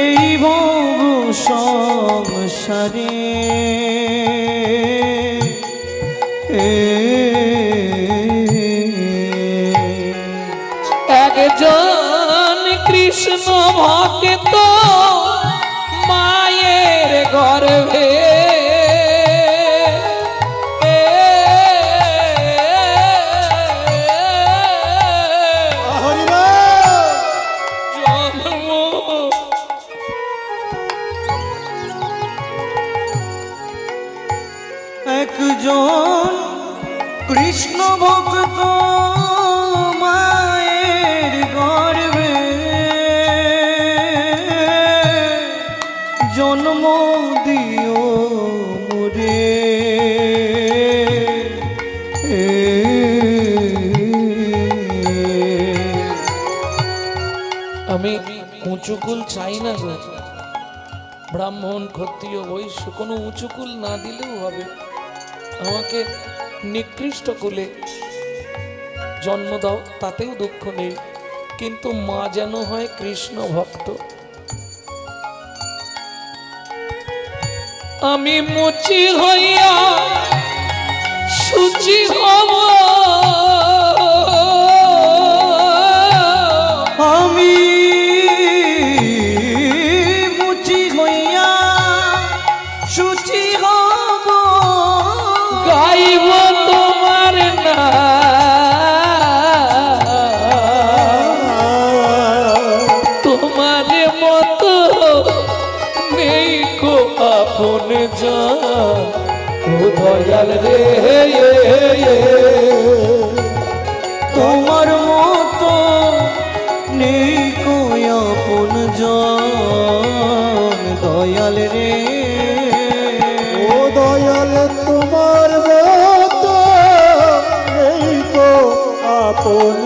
এই ভব সংসারে একজন কৃষ্ণ ভক্ত মায়ের গর্ভে জন্ম একজন কৃষ্ণ ভক্ত মায়ের গর্ভে জন্ম দিও মুরে আমি উঁচুকুল চাই না গো, ব্রাহ্মণ ক্ষত্রিয় বৈশ্য কোনো উঁচুকুল না দিলেও হবে, আমাকে নিকৃষ্ট কুলে জন্ম দাও, তাতেও দুঃখ নেই, কিন্তু মা যেন হয় কৃষ্ণ ভক্ত। আমি মুচি হইয়া সুচি হব দয়াল রে তোমার মতো নেই কই আপন জন দয়াল রে ও দয়াল তোমার মতো নেই তো আপন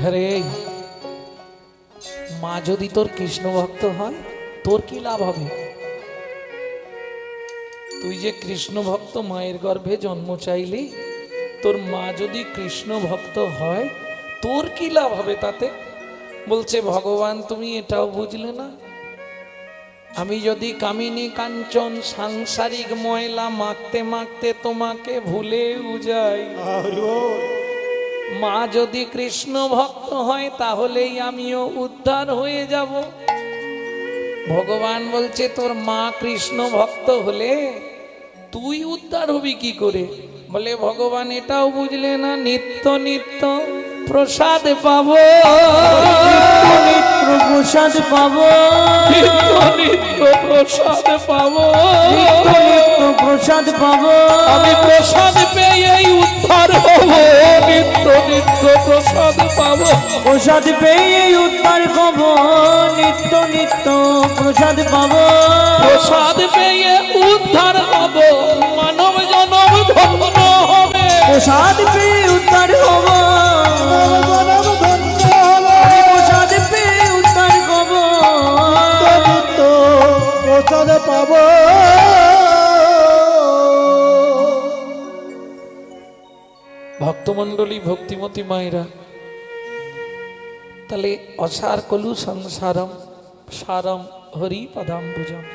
আরে মা যদি তোর কৃষ্ণ ভক্ত হয় তোর কি লাভ হবে? তুই যে কৃষ্ণ ভক্ত মায়ের গর্ভে জন্ম চাইলি, তোর মা যদি কৃষ্ণ ভক্ত হয় তোর কি লাভ হবে তাতে? বলছে ভগবান তুমি এটাও বুঝলে না, আমি যদি কামিনী কাঞ্চন সাংসারিক ময়লা মাখতে মাখতে তোমাকে ভুলেও যাই, মা যদি কৃষ্ণ ভক্ত হয় তাহলেই আমিও উদ্ধার হয়ে যাব। ভগবান বলছে তোর মা কৃষ্ণ ভক্ত হলে তুই উদ্ধার হবি কি করে? বলে ভগবান এটাও বুঝলে না, নিত্য নিত্য প্রসাদ পাবো, নিত্য প্রসাদ পাবো, নিত্য নিত্য প্রসাদ পাবো, নিত্য প্রসাদ পাবো, আমি প্রসাদ পেয়েই উদ্ধার হব, নিত্য নিত্য প্রসাদ পাবো, প্রসাদ পেয়ে উদ্ধার হব, নিত্য নিত্য প্রসাদ পাবো, প্রসাদ পেয়ে উদ্ধার হব, মানব জনম ধন্য হবে, প্রসাদ পেয়ে উদ্ধার হব, প্রসাদ পেয়ে উদ্ধার হব, প্রসাদ পাবো। ভক্তমণ্ডলী ভক্তিমতী মায়েরা, তাহলে অসার কলু সংসারম সারম হরি পদাম্বুজম,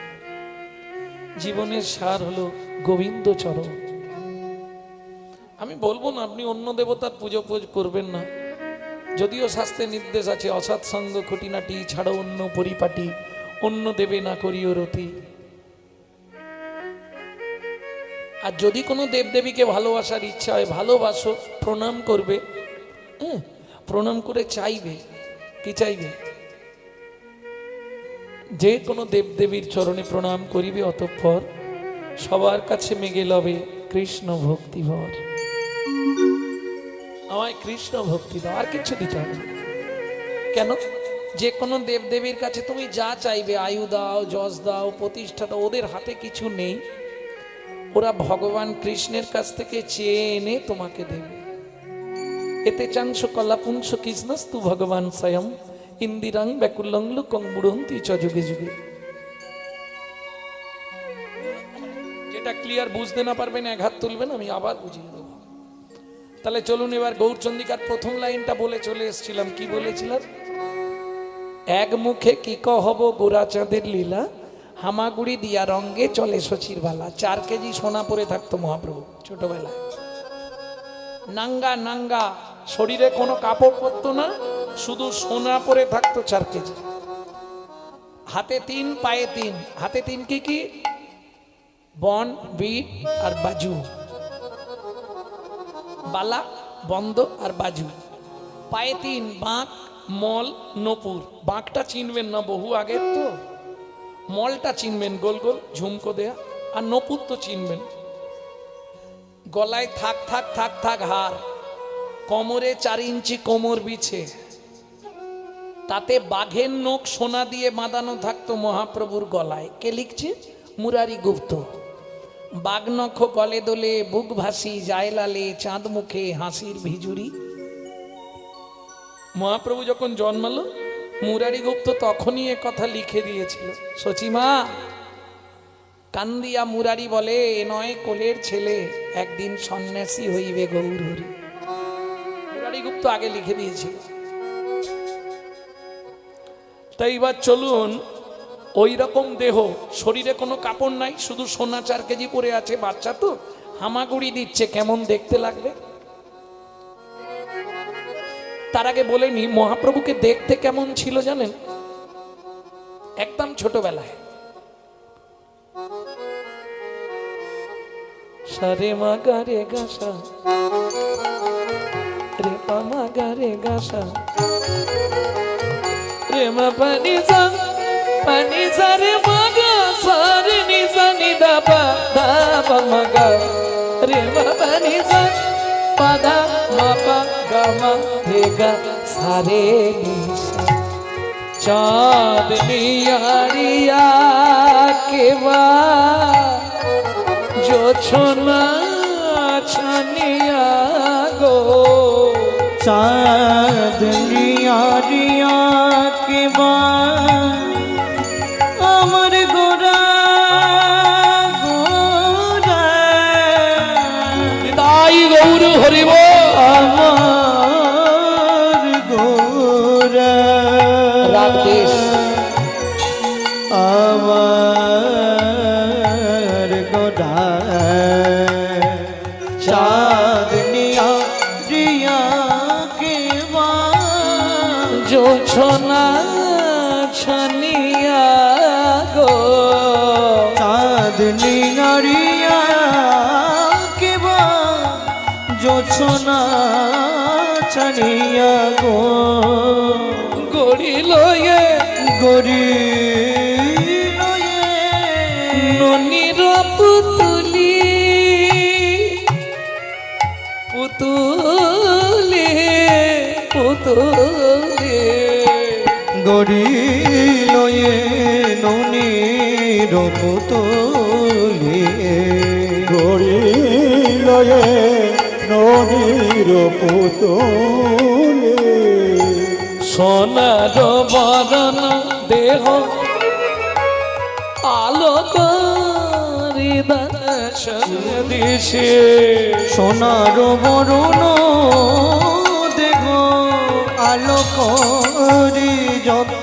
জীবনের সার হলো গোবিন্দ চরণ। আমি বলবো না আপনি অন্য দেবতার পুজো করবেন না, যদিও শাস্ত্রে নির্দেশ আছে অসৎ সঙ্গ খুঁটিনাটি ছাড়ো অন্য পরিপাটি, অন্য দেবে না করিও রতি। আর যদি কোনো দেবদেবীকে ভালোবাসার ইচ্ছা হয় ভালোবাসো, প্রণাম করবে, হ্যাঁ প্রণাম করে চাইবে কি চাইবে? যে কোনো দেবদেবীর চরণে প্রণাম করিবে, অতঃপর সবার কাছে মেগে লবে কৃষ্ণ ভক্তিভর, আমায় কৃষ্ণ ভক্তি দাও, আর কিছু দিতে হবে না। কেন? যে কোনো দেবদেবীর কাছে তুমি যা চাইবে, আয়ু দাও, যশ দাও, প্রতিষ্ঠা দাও, ওদের হাতে কিছু নেই, ওরা ভগবান কৃষ্ণের কাছ থেকে চেয়ে এনে তোমাকে দেবে। এতে চাংশ কলা পুংস কৃষ্ণস্তু ভগবান স্বয়ং ইন্দিরাং ব্যাকুলং লুকং বুড়ন্তি চ যুগে যুগে। যেটা ক্লিয়ার বুঝতে না পারবেন এক হাত তুলবেন, আমি আবার বুঝিয়ে দেবো। তাহলে চলুন এবার গৌরচন্দ্রিকার প্রথম লাইনটা বলে চলে এসেছিলাম। কি বলেছিলাম? এক মুখে কি কহব গোরা চাঁদের লীলা, হামাগুড়ি দিয়া রঙ্গে চলে শচীর বালা। 4 কেজি সোনা পরে থাকতো মহাপ্রভু ছোটবেলায়, নাঙ্গা নাঙ্গা, শরীরে কোনো কাপড় পরতো না, শুধু সোনা পরে থাকতো 4 কেজি। হাতে 3 পায়ে 3, হাতে 3 কি কি? বন, বিট আর বাজু, বালা, বন্ধ আর বাজু। পায়ে 3 বাঁক, মল, নপুর। বাঁকটা চিনবেন না, বহু আগের তো। মলটা চিনবেন, গোল গোল ঝুমকো দেয়া। আর নপুর তো চিনবেন। গলায় থাক থাক থাক থাক হার, কোমরে 4 ইঞ্চি কোমর বিছে, তাতে বাঘের নখ সোনা দিয়ে বাঁধানো থাকতো মহাপ্রভুর গলায়। কে লিখছে? মুরারি গুপ্ত। বাঘ নখ গলে দোলে, বুক ভাসি যায় লালে, চাঁদ মুখে হাসির ভিজুরি। মহাপ্রভু যখন জন্মালো মুরারি গুপ্ত তখনই এ কথা লিখে দিয়েছিল। সচিমা কান্দিয়া মুরারি বলে, এ নয় কোলের ছেলে, একদিন সন্ন্যাসী হইবে গৌর হরি। মুরারি গুপ্ত আগে লিখে দিয়েছিল। তাই এবার চলুন, ওই রকম দেহ, শরীরে কোনো কাপড় নাই, শুধু সোনা 4 কেজি পরে আছে, বাচ্চা তো হামাগুড়ি দিচ্ছে, কেমন দেখতে লাগবে? তার আগে বলেনি মহাপ্রভুকে দেখতে কেমন ছিল জানেন? একদম ছোটবেলায় সারে মা গা রে গাসা, রে পা মা গা রে গাসা, রে মা পানি সা রে মা গা সা রে নি দা পা মা গা রে মা পা নি সা পা দা মা পা গা মা রে গা সা রে নি সা। চাঁদনি আড়িয়া কেবা জোছনা ছানিয়া গো চাঁদনিয়া রিয়া के আমার গোরা গোরা নিতাই গৌর হরিব আমার গোরা রাগ দেশ আমার গোরা চাঁদনিয়া রিয়া के জোছনা ছানিয়া গো চাঁদনিয়া রিয়া के জোছনা ছানিয়া গো গড়ি লয়ে গরি ননির পুতুলি পুতুলি পুতুলি গরি লয়ে ননির পুতুলি গড়ি লয়ে নদীর পুতুলে সোনার বরণ দেহ আলোক দর্শন দিশে সোনার বরুণ দেহ আলোক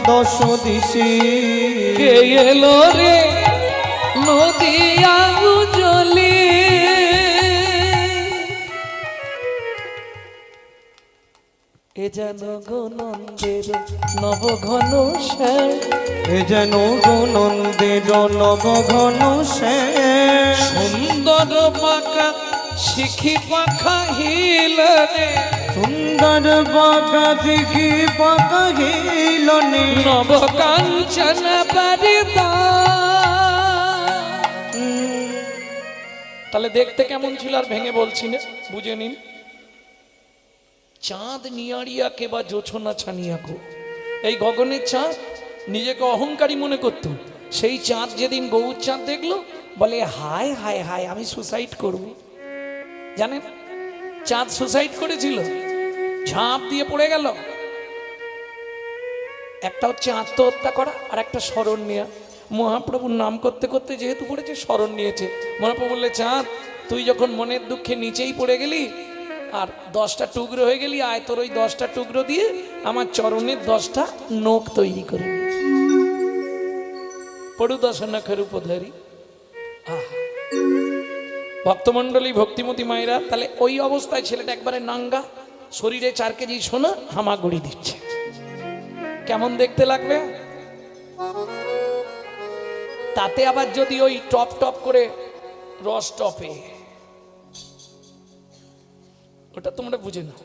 দশ দিশি কে এলো রে নদিয়া উজলি এ যেন গনন্দের নবঘন শ্যাম এ যেন নন্দের নবঘন শ্যাম সুন্দর পাকা শিখি পাখা হিলনে সুন্দর বাগা দিঘি পাকা হিলনে নব কাঞ্চন বারিদা। তাহলে দেখতে কেমন ছিল আর ভেঙে বলছি না, বুঝে নিন। চাঁদ নিয়ারিয়া কে বা জোছনা ছানিয়া গো, এই গগনের চাঁদ নিজেকে অহংকারী মনে করত। সেই চাঁদ যেদিন গৌর চাঁদ দেখলো বলে হায় হায় হায় আমি সুসাইড করব। জানেন চাঁদ সুসাইড করেছিল, ঝাঁপ দিয়ে পড়ে গেল। একটা হচ্ছে আত্মহত্যা করা আর একটা স্মরণ নেওয়া। মহাপ্রভুর নাম করতে করতে যেহেতু পড়েছে স্মরণ নিয়েছে। মহাপ্রভু বললে চাঁদ তুই যখন মনের দুঃখে নিচেই পড়ে গেলি আর 10টা টুকরো হয়ে গেলি, আয় তোর ওই 10টা টুকরো দিয়ে আমার চরণের 10টা নখ তৈরি করে নি। পড়ু দশনখের উপধারী। ভক্তমণ্ডলী ভক্তিমতী মায়েরা, তাহলে ওই অবস্থায় ছেলেটা একবারে নাঙ্গা, শরীরে 4 কেজি সোনা, হামাগুড়ি দিচ্ছে। কেমন দেখতে লাগবে? তাতে আবার যদি ওই টপ টপ করে রস টপে, ওটা তোমরা বুঝে না,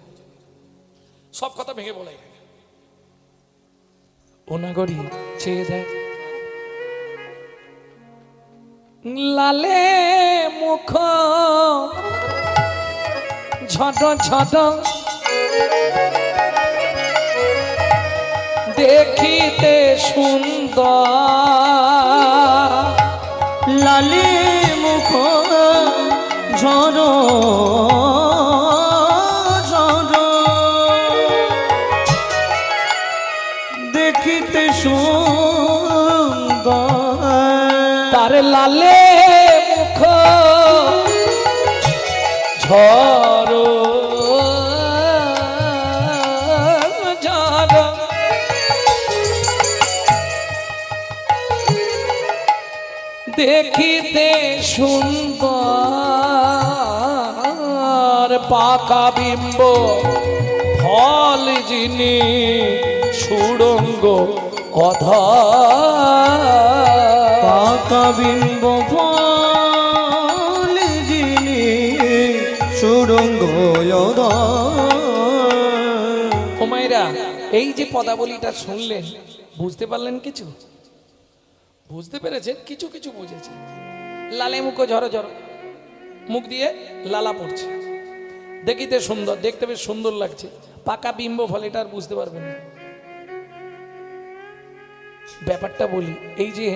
সব কথা ভেঙে বলাই। ও নাগরি চেয়ে দেয়, লালে মুখ ঝট ঝট দেখিতে সুন্দর, লালে মুখ ঝড় ঝড় দেখিতে সুন্দর। তার লালে মুখ ঝড় ঝড় দেখিতে সুন্দর, পাকা বিম্ব ফল যিনি সুড়ঙ্গ অধর, পাকা বিম্ব ফল যিনি সুরঙ্গ। ও মায়েরা, এই যে পদাবলীটা শুনলেন বুঝতে পারলেন? কিছু বুঝতে পেরেছেন? কিছু কিছু বুঝেছেন। লালে মুখো ঝরো ঝরো, মুখ দিয়ে লালা পড়ছে, দেখিতে সুন্দর, দেখতে বেশ সুন্দর লাগছে। পাকা বিম্ব ফল, এটা আর বুঝতে পারবেন না। ব্যাপারটা বলি, এই যে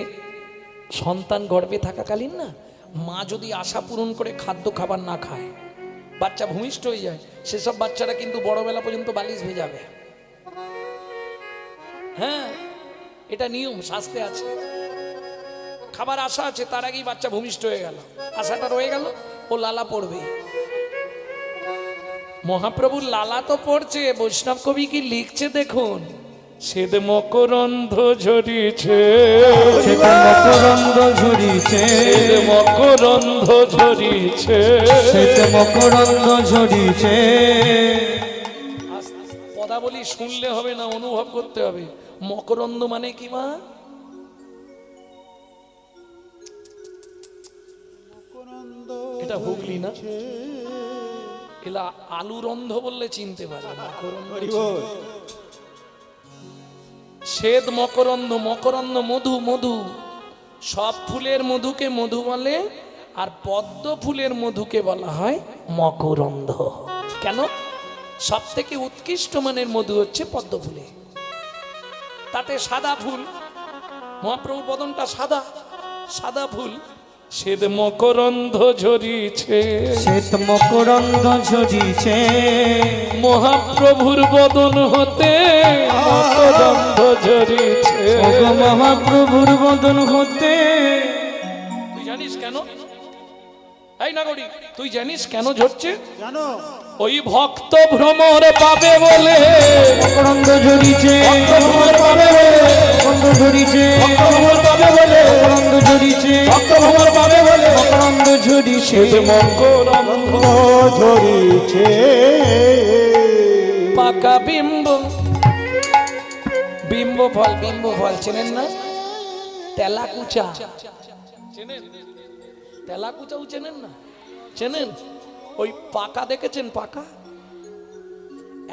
সন্তান গর্ভে থাকাকালীন না, মা যদি আশা পূরণ করে খাদ্য খাবার না খায়, বাচ্চা ভূমিষ্ঠ হয়ে যায়, সেসব বাচ্চারা কিন্তু বড়বেলা পর্যন্ত বালিশ ভেজাবে। হ্যাঁ, এটা নিয়ম, শাস্ত্রে আছে। খাবার আশা আছে, তার আগেই বাচ্চা ভূমিষ্ঠ হয়ে গেল, আশাটা রয়ে গেল, ও লালা পড়বে। মহাপ্রভুর লালা তো পড়ছে, বৈষ্ণব কবি কি লিখছে দেখুন। শ্বেত মকরন্ধ ঝরিছে, শ্বেত মকরন্দ ঝরিছে, শ্বেত মকরন্ধ ঝরিছে, শ্বেত মকরন্দ ঝরিছে। পদাবলী শুনলে হবে না, অনুভব করতে হবে। মকরন্দ মানে কি মা? এটা হুগলি না? এলা আলুরন্ধ বললে চিনতে পারে। শ্বেত মকরন্দ, মকরন্দ মধু, মধু। সব ফুলের মধুকে মধু বলে, আর পদ্ম ফুলের মধুকে বলা হয় মকরন্দ। কেন? সব থেকে উৎকৃষ্ট মানের মধু হচ্ছে পদ্ম ফুলে, তাতে সাদা ফুল। মহাপ্রভু বদনটা সাদা, সাদা ফুল। শ্বেত মকরন্ধ ঝরিছে, শ্বেত মকরন্দ ঝরিছে, মহাপ্রভুর বদন হতে মকরন্ধ ঝরিছে। ওগো মহাপ্রভুর বদন হতে। তুই জানিস কেন? এই নাগরিক, তুই জানিস কেন ঝরছে? জানো? ওই ভক্ত ভ্রমর পাবে বলে মকরন্দ ঝরিছে, ভক্ত ভ্রমর পাবে বলে, মকরন্দ ঝরিছে, ভক্ত ভ্রমর পাবে বলে, মকরন্দ ঝরিছে, ভক্ত ভ্রমর পাবে বলে, মকরন্দ ঝরিছে, মকরন্ধ ঝরিছে। পাকা বিম্ব, বিম্ব ফল, বিম্ব ফল চেনেন না? তেলাকুচা চেনেন? তেলাকুচাও চেনেন না? চেনেন? ওই পাকা দেখেছেন? পাকা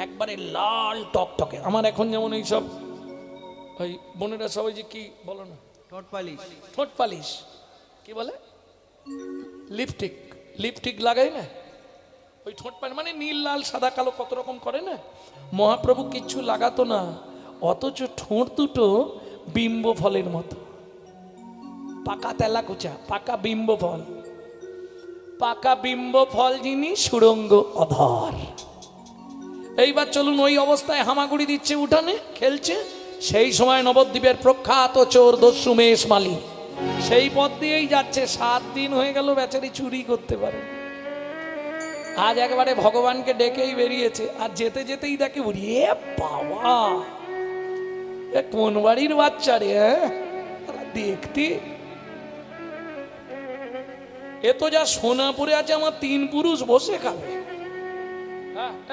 একবারে লাল টকটকে। আমার এখন যেমন এই সব ওই বোনেরা সবাই যে কি বলো না, ঠোঁট পালিশ, ঠোঁট পালিশ কি বলে, লিপস্টিক, লিপস্টিক লাগাই না, ওই ঠোঁট পালিশ মানে নীল লাল সাদা কালো কত রকম করে না। মহাপ্রভু কিচ্ছু লাগাতো না, অথচ ঠোঁট দুটো বিম্ব ফলের মতো। পাকা তেলাকুচা, পাকা বিম্ব ফল। পাকা বিম্ব ফল যিনি সুরঙ্গ অধর। এইবার চলুন, ওই অবস্থায় হামাগুড়ি দিচ্ছে উঠানে, খেলছে। সেই সময় নবদ্বীপের প্রখ্যাত চোর দস্যু মেষ মালি সেই পথ দিয়েই যাচ্ছে। 7 দিন হয়ে গেল বেচারি চুরি করতে পারে। আজ একবারে ভগবানকে ডেকেই বেরিয়েছে, আর যেতে যেতেই দেখে উড়িয়ে বাবা, এ কোন বাড়ির বাচ্চা রে, দেখতে এ তো যা সোনা পরে আছে, আমার 3 পুরুষ বসে খাবে।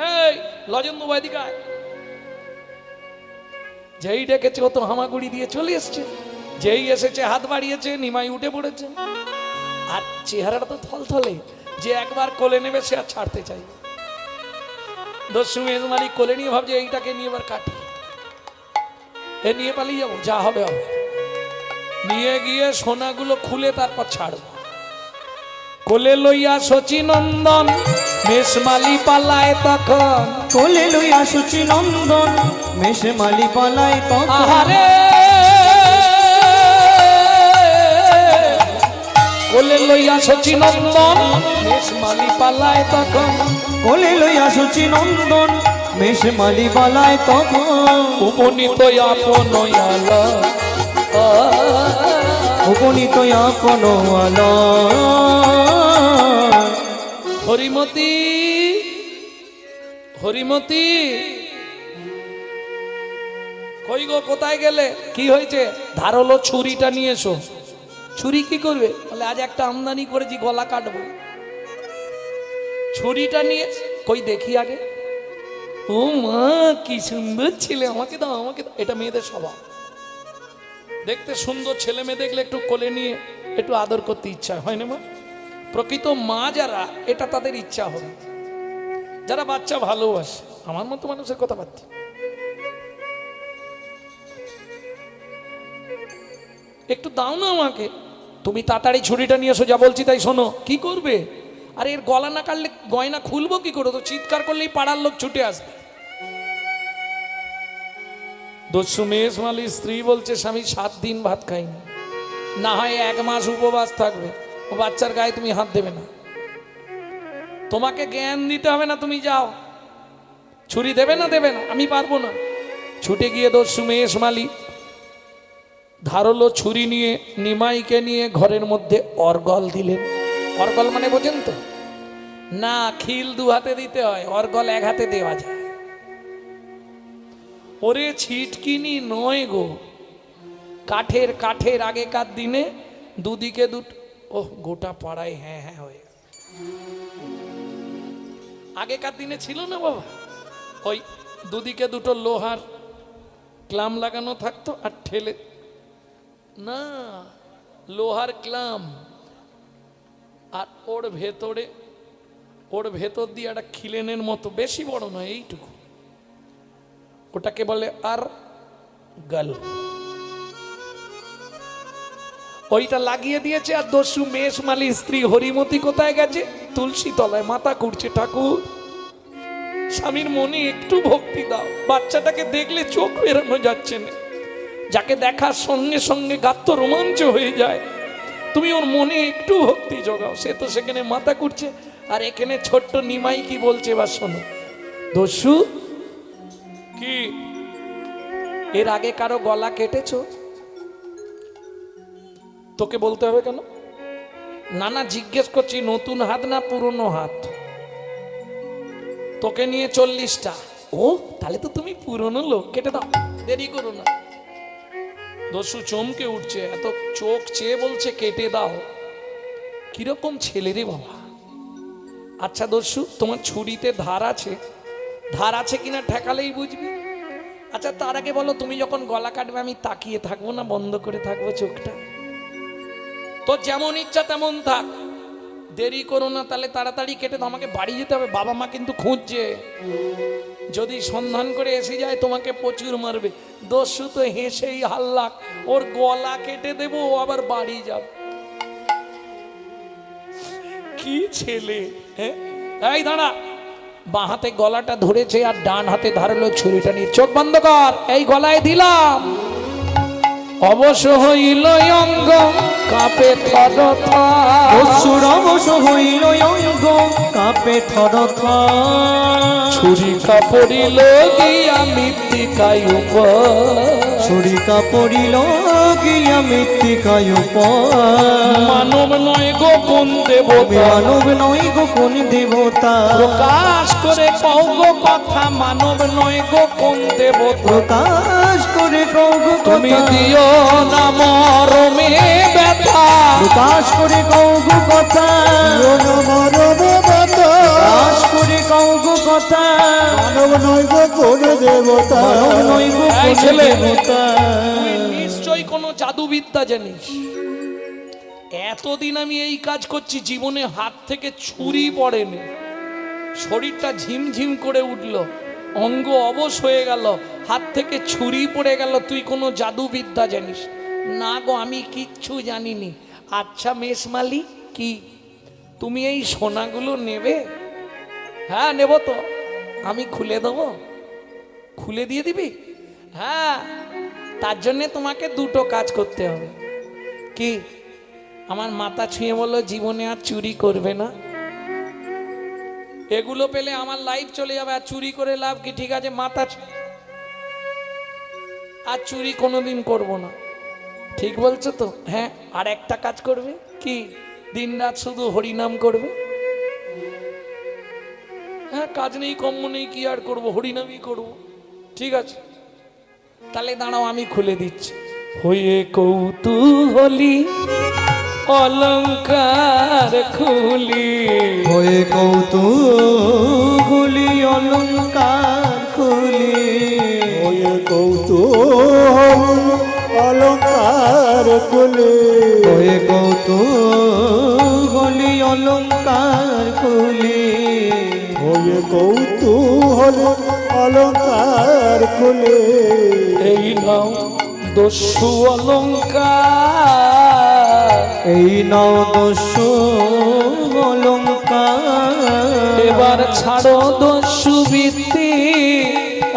এই লজেন্দ্র বৈদিকায় যেই ডেকেছে ও তো হামাগুড়ি দিয়ে চলে এসছে। যেই এসেছে হাত বাড়িয়েছে, নিমাই উঠে পড়েছে। আর চেহারাটা তো থলথলে, যে একবার কোলে নেবে সে আর ছাড়তে চাই। দস্যু মেজ মালিক কোলে নিয়ে ভাবছে এইটাকে নিয়ে এবার কাটি, এ নিয়ে পালিয়ে যাবো, যা হবে হবে। নিয়ে গিয়ে সোনাগুলো খুলে তারপর ছাড়বো। কোলে লইয়া শচীনন্দন মেষমালি পালায় তখন, কোলে লইয়া সুচি নন্দন মেষ মালি পালায় তখন। আহারে কোলে লইয়া শচীনন্দন মেষমালি পালায় তখন, কোলে লইয়া সুচি নন্দন মেষ মালি পালায় তখন। উপনীত আপন আলা, উপনীত আপন আলা। হরিমতি, হরিমতি কই গো, কোথায় গেলে? কি হয়েছে? ধারালো ছুরিটা নিয়ে এসো। ছুরি কি করবে? বলে আজ একটা আমদানি করেছি, গলা কাটবো। ছুরিটা নিয়ে কই দেখি আগে। ও মা, কি সুন্দর ছেলে, আমাকে দাও, আমাকে দাও। এটা মেয়েদের স্বভাব, দেখতে সুন্দর ছেলে মেয়ে দেখলে একটু কোলে নিয়ে একটু আদর করতে ইচ্ছা হয় না মা? প্রকৃত মা যারা, এটা তাদের ইচ্ছা হবে, যারা বাচ্চা ভালোবাসে। আমার মতো মানুষের কথা বাচ্চা একটু দাও না আমাকে। তুমি তাড়াতাড়ি ছুরিটা নিয়ে এসো, যা বলছি তাই শোনো। কি করবে? আরে এর গলা না কাটলে গয়না খুলবো কি করে? তো চিৎকার করলেই পাড়ার লোক ছুটে আসবে। দস্যু মেষ মালির স্ত্রী বলছে, স্বামী 7 দিন ভাত খাইনি, না হয় 1 মাস উপবাস থাকবে, ও বাচ্চার গায়ে তুমি হাত দেবে না। তোমাকে জ্ঞান দিতে হবে না, তুমি যাও। ছুরি দেবে না? দেবে না, আমি পারবো না। ছুটে গিয়ে দস্যু মেষ মালি ধারলো ছুরি নিয়ে নিমাইকে নিয়ে ঘরের মধ্যে অর্গল দিলেন। অর্গল মানে বোঝেন তো? না, খিল 2 হাতে দিতে হয়, অর্গল 1 হাতে দেওয়া যায়। ওরে ছিটকিনি নয় গো, কাঠের আগেকার দিনে দুদিকে দুটো, ও গোটা পাড়ায় হ্যাঁ হ্যাঁ হয়ে গেল। আগেকার দিনে ছিল না বাবা, ওই দুদিকে দুটো লোহার ক্লাম লাগানো থাকতো, আর ঠেলে না, লোহার ক্লাম, আর ওর ভেতর দিয়ে একটা খিলেনের মতো, বেশি বড় নয়, এইটুকু, ওটাকে বলে আর গাল। ওইটা লাগিয়ে দিয়েছে। আর দস্যু মেষ মালির স্ত্রী হরিমতি কোথায় গেছে? তুলসী তলায় মাথা কুড়ছে, ঠাকুর স্বামীর মনে একটু ভক্তি দাও। বাচ্চাটাকে দেখলে চোখ বেরোনো যাচ্ছে না, যাকে দেখার সঙ্গে সঙ্গে গাত্র রোমাঞ্চ হয়ে যায়, তুমি ওর মনে একটু ভক্তি জোগাও। সে তো সেখানে মাথা কুড়ছে, আর এখানে ছোট্ট নিমাই কি বলছে বা শোনো। দস্যু, কি এর আগে কারো গলা কেটেছ? তোকে বলতে হবে কেন? না না, জিজ্ঞেস করছি, নতুন হাত না পুরনো হাত? তোকে নিয়ে 40টা। ও, তাহলে তো তুমি পুরনো লোক, কেটে দাও, দেরি করো না। দস্যু চমকে উঠছে, এত চোখ চেয়ে বলছে কেটে দাও। কিরকম ছেলে রে বাবা। আচ্ছা দস্যু, তোমার ছুরিতে ধার আছে? ধার আছে কিনা ঠেকালেই বুঝবি। আচ্ছা তার আগে বলো, তুমি যখন গলা কাটবে আমি তাকিয়ে থাকবো না বন্ধ করে থাকবো চোখটা? তো যেমন ইচ্ছা তেমন থাক, দেরি করো না, তাহলে তাড়াতাড়ি কেটে দাও, আমাকে বাড়ি যেতে হবে, বাবা মা কিন্তু খুঁজছে, যদি সন্ধান করে এসে যায় তোমাকে প্রচুর মারবে। দস্যু তো হেসেই হাল্লাক, ওর গলা কেটে দেবো, ও আবার বাড়ি যাবে। কি ছেলে! হ্যাঁ, এই দাঁড়া। বাঁ হাতে গলাটা ধরেছে আর ডান হাতে ধারলো ছুরিটা নিয়ে। চোখ বন্ধ কর, এই গলায় দিলাম। অবশ হইল অঙ্গ কাঁপে থরথর, দস্যুর অবশ হইল অঙ্গ কাঁপে থরথর। ছুরিকা পড়িল গিয়া মৃত্তিকায় উপর, ছুরিকা পড়িল গিয়া মৃত্তিকায় উপর। মানব নয় গো কোন দেবতা, মানব নয় গো কোন দেবতা, প্রকাশ করে কও গো কথা, মানব নয় গো কোন দেবতা। প্রকাশ করে কও গো তুমি কথা, দিও না মরমে ব্যথা, প্রকাশ করে কও গো কথা, প্রকাশ করে কও গো কথা। মানব নয় গো কোন দেবতা, মানব নয় গো এই কোন ছেলে, দেবতা। তুই নিশ্চয়ই কোনো জাদুবিদ্যা জানিস। এতদিন আমি এই কাজ করছি, জীবনে হাত থেকে ছুরি পড়েনি, শরীরটা ঝিমঝিম করে উঠল, অঙ্গ অবশ হয়ে গেল, হাত থেকে ছুরি পড়ে গেল। তুই কোনো জাদুবিদ্যা জানিস? না গো, আমি কিচ্ছু জানিনি। আচ্ছা মেষমালি, কি তুমি এই সোনাগুলো নেবে? হ্যাঁ নেব তো। আমি খুলে দেবো? খুলে দিয়ে দিবি? হ্যাঁ, তার জন্যে তোমাকে 2টো কাজ করতে হবে। কি? আমার মাথা ছুঁয়ে বললো জীবনে আর চুরি করবে না। এগুলো পেলে আমার লাইফ চলে যাবে, আর চুরি করে লাভ কি? ঠিক আছে, মাথা আর চুরি কোনোদিন করব না। ঠিক বলছো তো? হ্যাঁ, আর একটা কাজ করবে। কি? দিনরাত শুধু হরিনাম করবে। হ্যাঁ, কাজ নেই কম্ম নেই, কি আর করবো, হরিনামই করব। ঠিক আছে, তাহলে দাঁড়াও আমি খুলে দিচ্ছি। হয়ে কৌতূহলী অলঙ্কার খুলি, হয়ে কৌতূহলী অলঙ্কার খুলি, ওয়ে কৌতূহল অলঙ্কার খুলে, হয়ে কৌতূহলী অলঙ্কার খুলি, ওয়ে কৌতূহল অলঙ্কার খুলে। এই নাও দস্যু অলঙ্কার। এই নাও দস্যু অলঙ্কার এবার ছাড়ো দস্যু বৃত্তি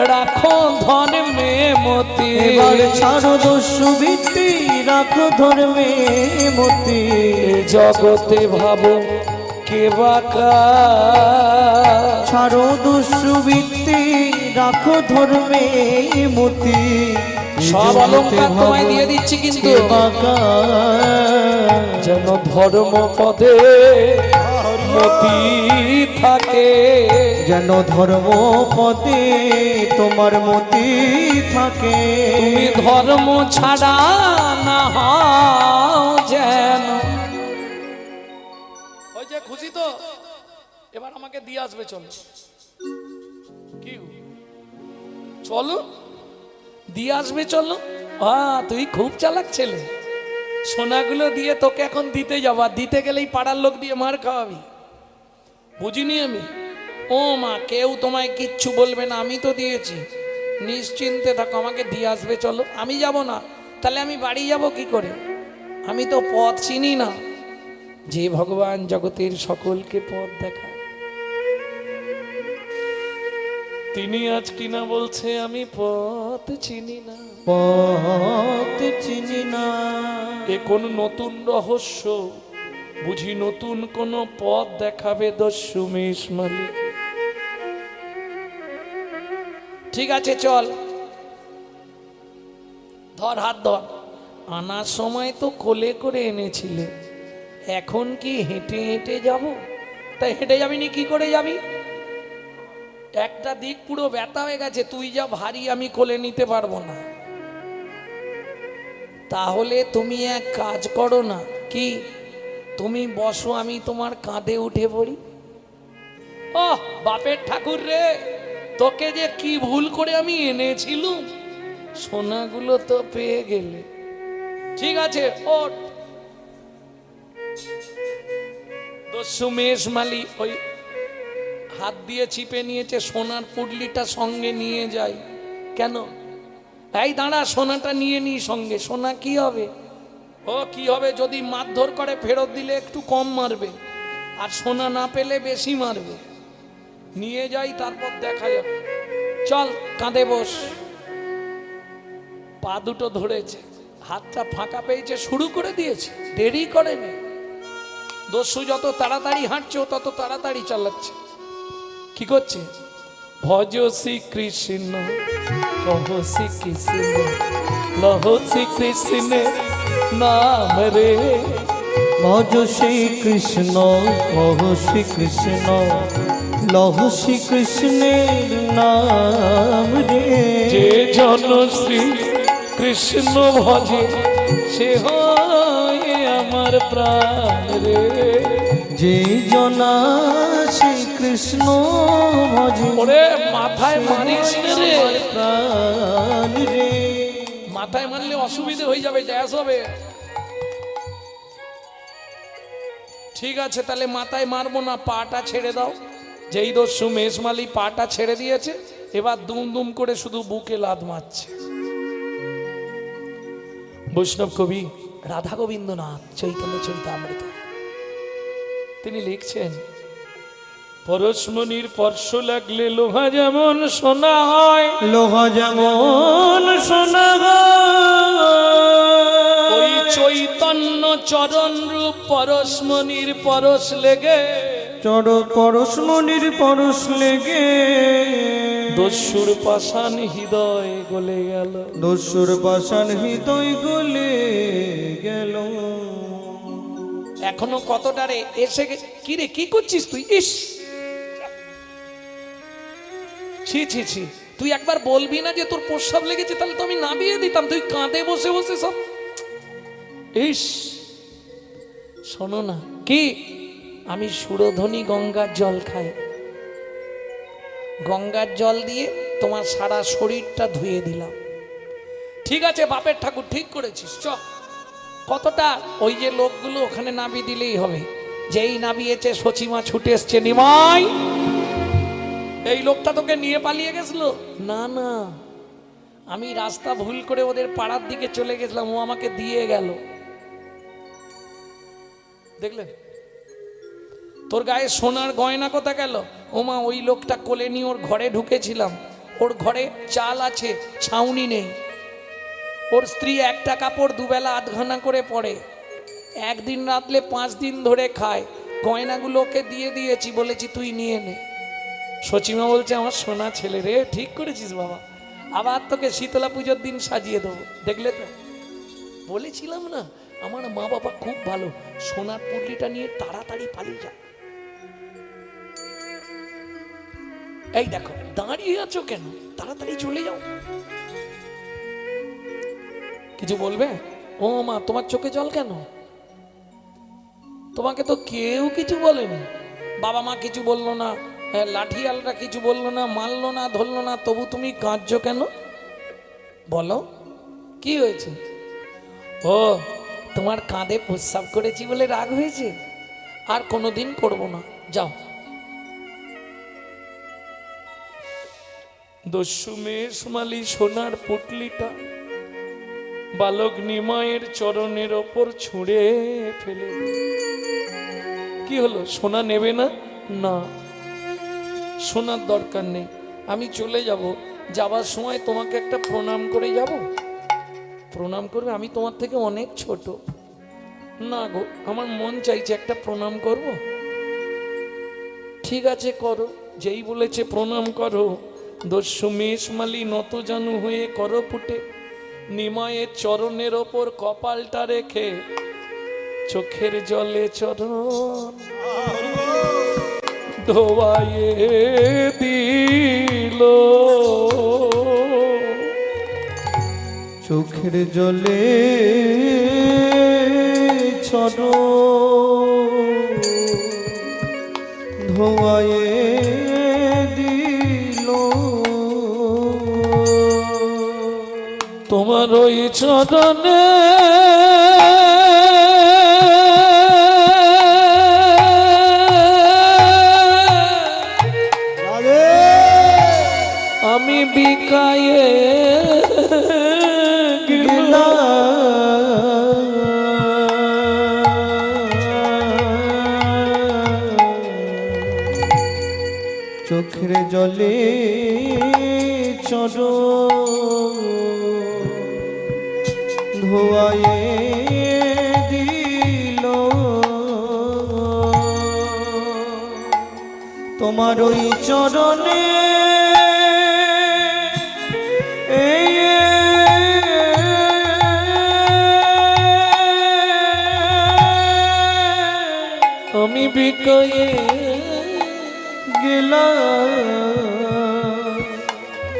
রাখো ধর্মে মতি এবার ছাড়ো দস্যু বৃত্তি রাখো ধর্মে মতি এ জগতে ভাবো কে বাকা ছাড়ো দস্যু বৃত্তি রাখো ধর্মে মতি সব অলঙ্কার তোমায় দিয়ে দিচ্ছি কিন্তু যেন ধর্ম পদে মতি থাকে যেন ধর্ম পদে তোমার মতি থাকে তুমি ধর্ম ছাড়া না হও যেন ওই যে খুশি তো এবার আমাকে দিয়ে আসবে চলো কি চলো দিয়ে আসবে চলো তুই খুব চালাক ছেলে সোনাগুলো দিয়ে তোকে এখন দিতে যাবা দিতে গেলেই পাড়ার লোক দিয়ে মার খাওয়াবি বুঝিনি আমি ও মা কেউ তোমায় কিচ্ছু বলবে না আমি তো দিয়েছি নিশ্চিন্তে থাকো আমাকে দিয়ে আসবে চলো আমি যাব না তাহলে আমি বাড়ি যাব কি করে আমি তো পথ চিনি না যে ভগবান জগতের সকলকে পথ দেখায় তিনি আজ কিনা বলছে আমি পথ চিনি না পথ চিনি না এ কোন নতুন রহস্য বুঝি নতুন কোন পথ দেখাবে দস্যু মেষ মালিক ঠিক আছে চল ধর হাত ধর আনার সময় তো কোলে করে এনেছিলে এখন কি হেঁটে হেঁটে যাব তাই হেঁটে যাবি নি কি করে যাবি একটা দিক পুরো ব্যথা হয়ে গেছে তুই যা ভারী আমি কোলে নিতে পারবো না তাহলে তুমি এক কাজ করো না কি তুমি বসো আমি তোমার কাঁধে উঠে পড়ি ওহ বাপের ঠাকুর রে তোকে যে কি ভুল করে আমি এনেছিলুম সোনাগুলো তো পেয়ে গেলে ঠিক আছে ওঠ দস্যু মেষ মালি ওই হাত দিয়ে চিপে নিয়েছে সোনার পুডলিটা সঙ্গে নিয়ে যাই কেন এই দাঁড়া সোনাটা নিয়ে নি সঙ্গে সোনা কি হবে ও কি হবে যদি মারধর করে ফেরত দিলে একটু কম মারবে আর সোনা না পেলে বেশি মারবে নিয়ে যাই তারপর দেখা যাবে চল কাঁধে বস পা দুটো ধরেছে হাতটা ফাঁকা পেয়েছে শুরু করে দিয়েছে দেরি করেনি দস্যু যত তাড়াতাড়ি হাঁটছে ও তত তাড়াতাড়ি চালাচ্ছে কি করছে ভজ শ্রী কৃষ্ণ কহ শ্রী কৃষ্ণ লহ শ্রী কৃষ্ণ নাম রে ভজ শ্রী কৃষ্ণ কহ শ্রী কৃষ্ণ লহ শ্রী কৃষ্ণের নাম রে যে জন শ্রী কৃষ্ণ ভজে সে হয় আমার প্রাণ রে যে জনা শ্রী কৃষ্ণ ভজে ওরে মাথায় মারিস না রে প্রাণ রে মাথায় মারলে অসুবিধা হয়ে যাবে গ্যাস হবে ঠিক আছে তাহলে মাথায় মারবো না পাটা ছেড়ে দাও যেই দস্যু মেষমালি পাটা ছেড়ে দিয়েছে এবার দুম দুম করে শুধু বুকে লাদ মারছে বৈষ্ণব কবি রাধা গোবিন্দনাথ চৈতন্য চরিতামৃত তিনি লিখছেন পরশমণির স্পর্শ লাগলে লোহা যেমন সোনা হয় লোহা যেমন সোনা ওই চৈতন্য চরণ রূপ পরশমণির পরশ লেগে চড় পরশমণির পরশ লেগে দস্যুর পাষাণ হৃদয় গলে গেল দস্যুর পাষাণ হৃদয় গলে গেল এখনো কতটারে এসে কি রে কি করছিস তুই ইস ছি ছি ছি তুই একবার বলবি না যে তোর প্রস্রাব লেগেছে তাহলে তো আমি নামিয়ে দিতাম তুই কাঁধে বসে বসে সব ইস শোনো না কি আমি সুরধ্বনি গঙ্গার জল খাই গঙ্গার জল দিয়ে তোমার সারা শরীরটা ধুয়ে দিলাম ঠিক আছে বাপের ঠাকুর ঠিক করেছিস চ কতটা ওই যে লোকগুলো ওখানে নাবি দিলেই হবে যেই নাবিয়েছে সচিমা ছুটে এসছে নিমাই এই লোকটা তোকে নিয়ে পালিয়ে গেছিল না না আমি রাস্তা ভুল করে ওদের পাড়ার দিকে চলে গেছিলাম ও আমাকে দিয়ে গেল দেখলেন? তোর গায়ে সোনার গয়না কোথা গেল? ওমা ওই লোকটা কোলে নিয়ে ওর ঘরে ঢুকেছিলাম, ওর ঘরে চাল আছে, ছাউনি নেই। ওর স্ত্রী একটা কাপড় দুবেলা আধখানা করে পরে, একদিন রাতলে 5 দিন ধরে খায়। গয়নাগুলো ওকে দিয়ে দিয়েছি, বলেছি তুই নিয়ে নে। সচিমা বলছে আমার সোনা ছেলে রে, ঠিক করেছিস বাবা, আবার তোকে শীতলা পুজোর দিন সাজিয়ে দেবো। দেখলে তো, বলেছিলাম না আমার মা বাবা খুব ভালো, সোনার পুটলিটা নিয়ে তাড়াতাড়ি পালিয়ে যা। এই দেখো দাঁড়িয়ে আছো কেন, তাড়াতাড়ি চলে যাও। কিছু বলবে? ও মা তোমার চোখে জল কেন? তোমাকে তো কেউ কিছু বলেনি, বাবা মা কিছু বললো না, লাঠিয়ালরা কিছু বললো না, মারলো না, ধরলো না, তবু তুমি কাঁদছো কেন? বলো কি হয়েছে? ও তোমার কাঁধে প্রস্রাব করেছি বলে রাগ হয়েছে? আর কোনোদিন করবো না, যাও। দস্যু মেষমালি সোনার পুটলিটা বালক নিমায়ের চরণের ওপর ছুঁড়ে ফেলে। কি হলো, সোনা নেবে না? না, সোনার দরকার নেই, আমি চলে যাব। যাবার সময় তোমাকে একটা প্রণাম করে যাব। প্রণাম করবে? আমি তোমার থেকে অনেক ছোট। না গো, আমার মন চাইছে একটা প্রণাম করব। ঠিক আছে করো, যেই বলেছে প্রণাম করো। দস্যু মেষমালি নত জানু হয়ে করো ফুটে, নিমায়ের চরণের ওপর কপালটা রেখে চোখের জলে চরণ ধোয়ায়ে দিল। চোখের জলে চরণ ধোয়ায়ে দিল। তোমার ওই চরণে আমি বিকায়ে চোখের জলে চরণ ধোয়ায়ে দিল। তোমার ওই চরণে আমি বিকায়ে গেলাম।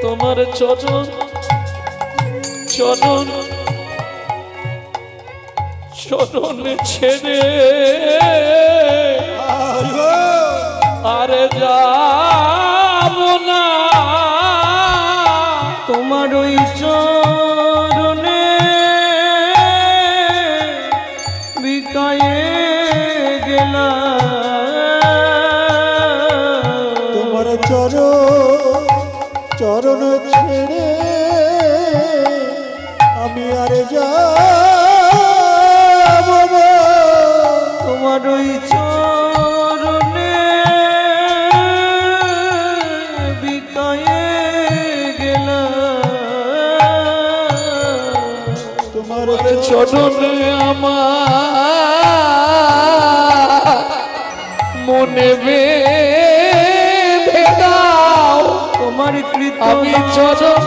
তোমার চরণ চরণ চরণ ছেড়ে আরে যাব না। তোমার ওই চরণে বিকায়ে গেলাম। তোমার চরণ ছেড়ে আমি আর যাব না। তোমার ওই চরণে বিকায়ে গেলাম। তোমার চরণে আমার মনে বেঁধে দাও। তোমার কৃত আমি চরণ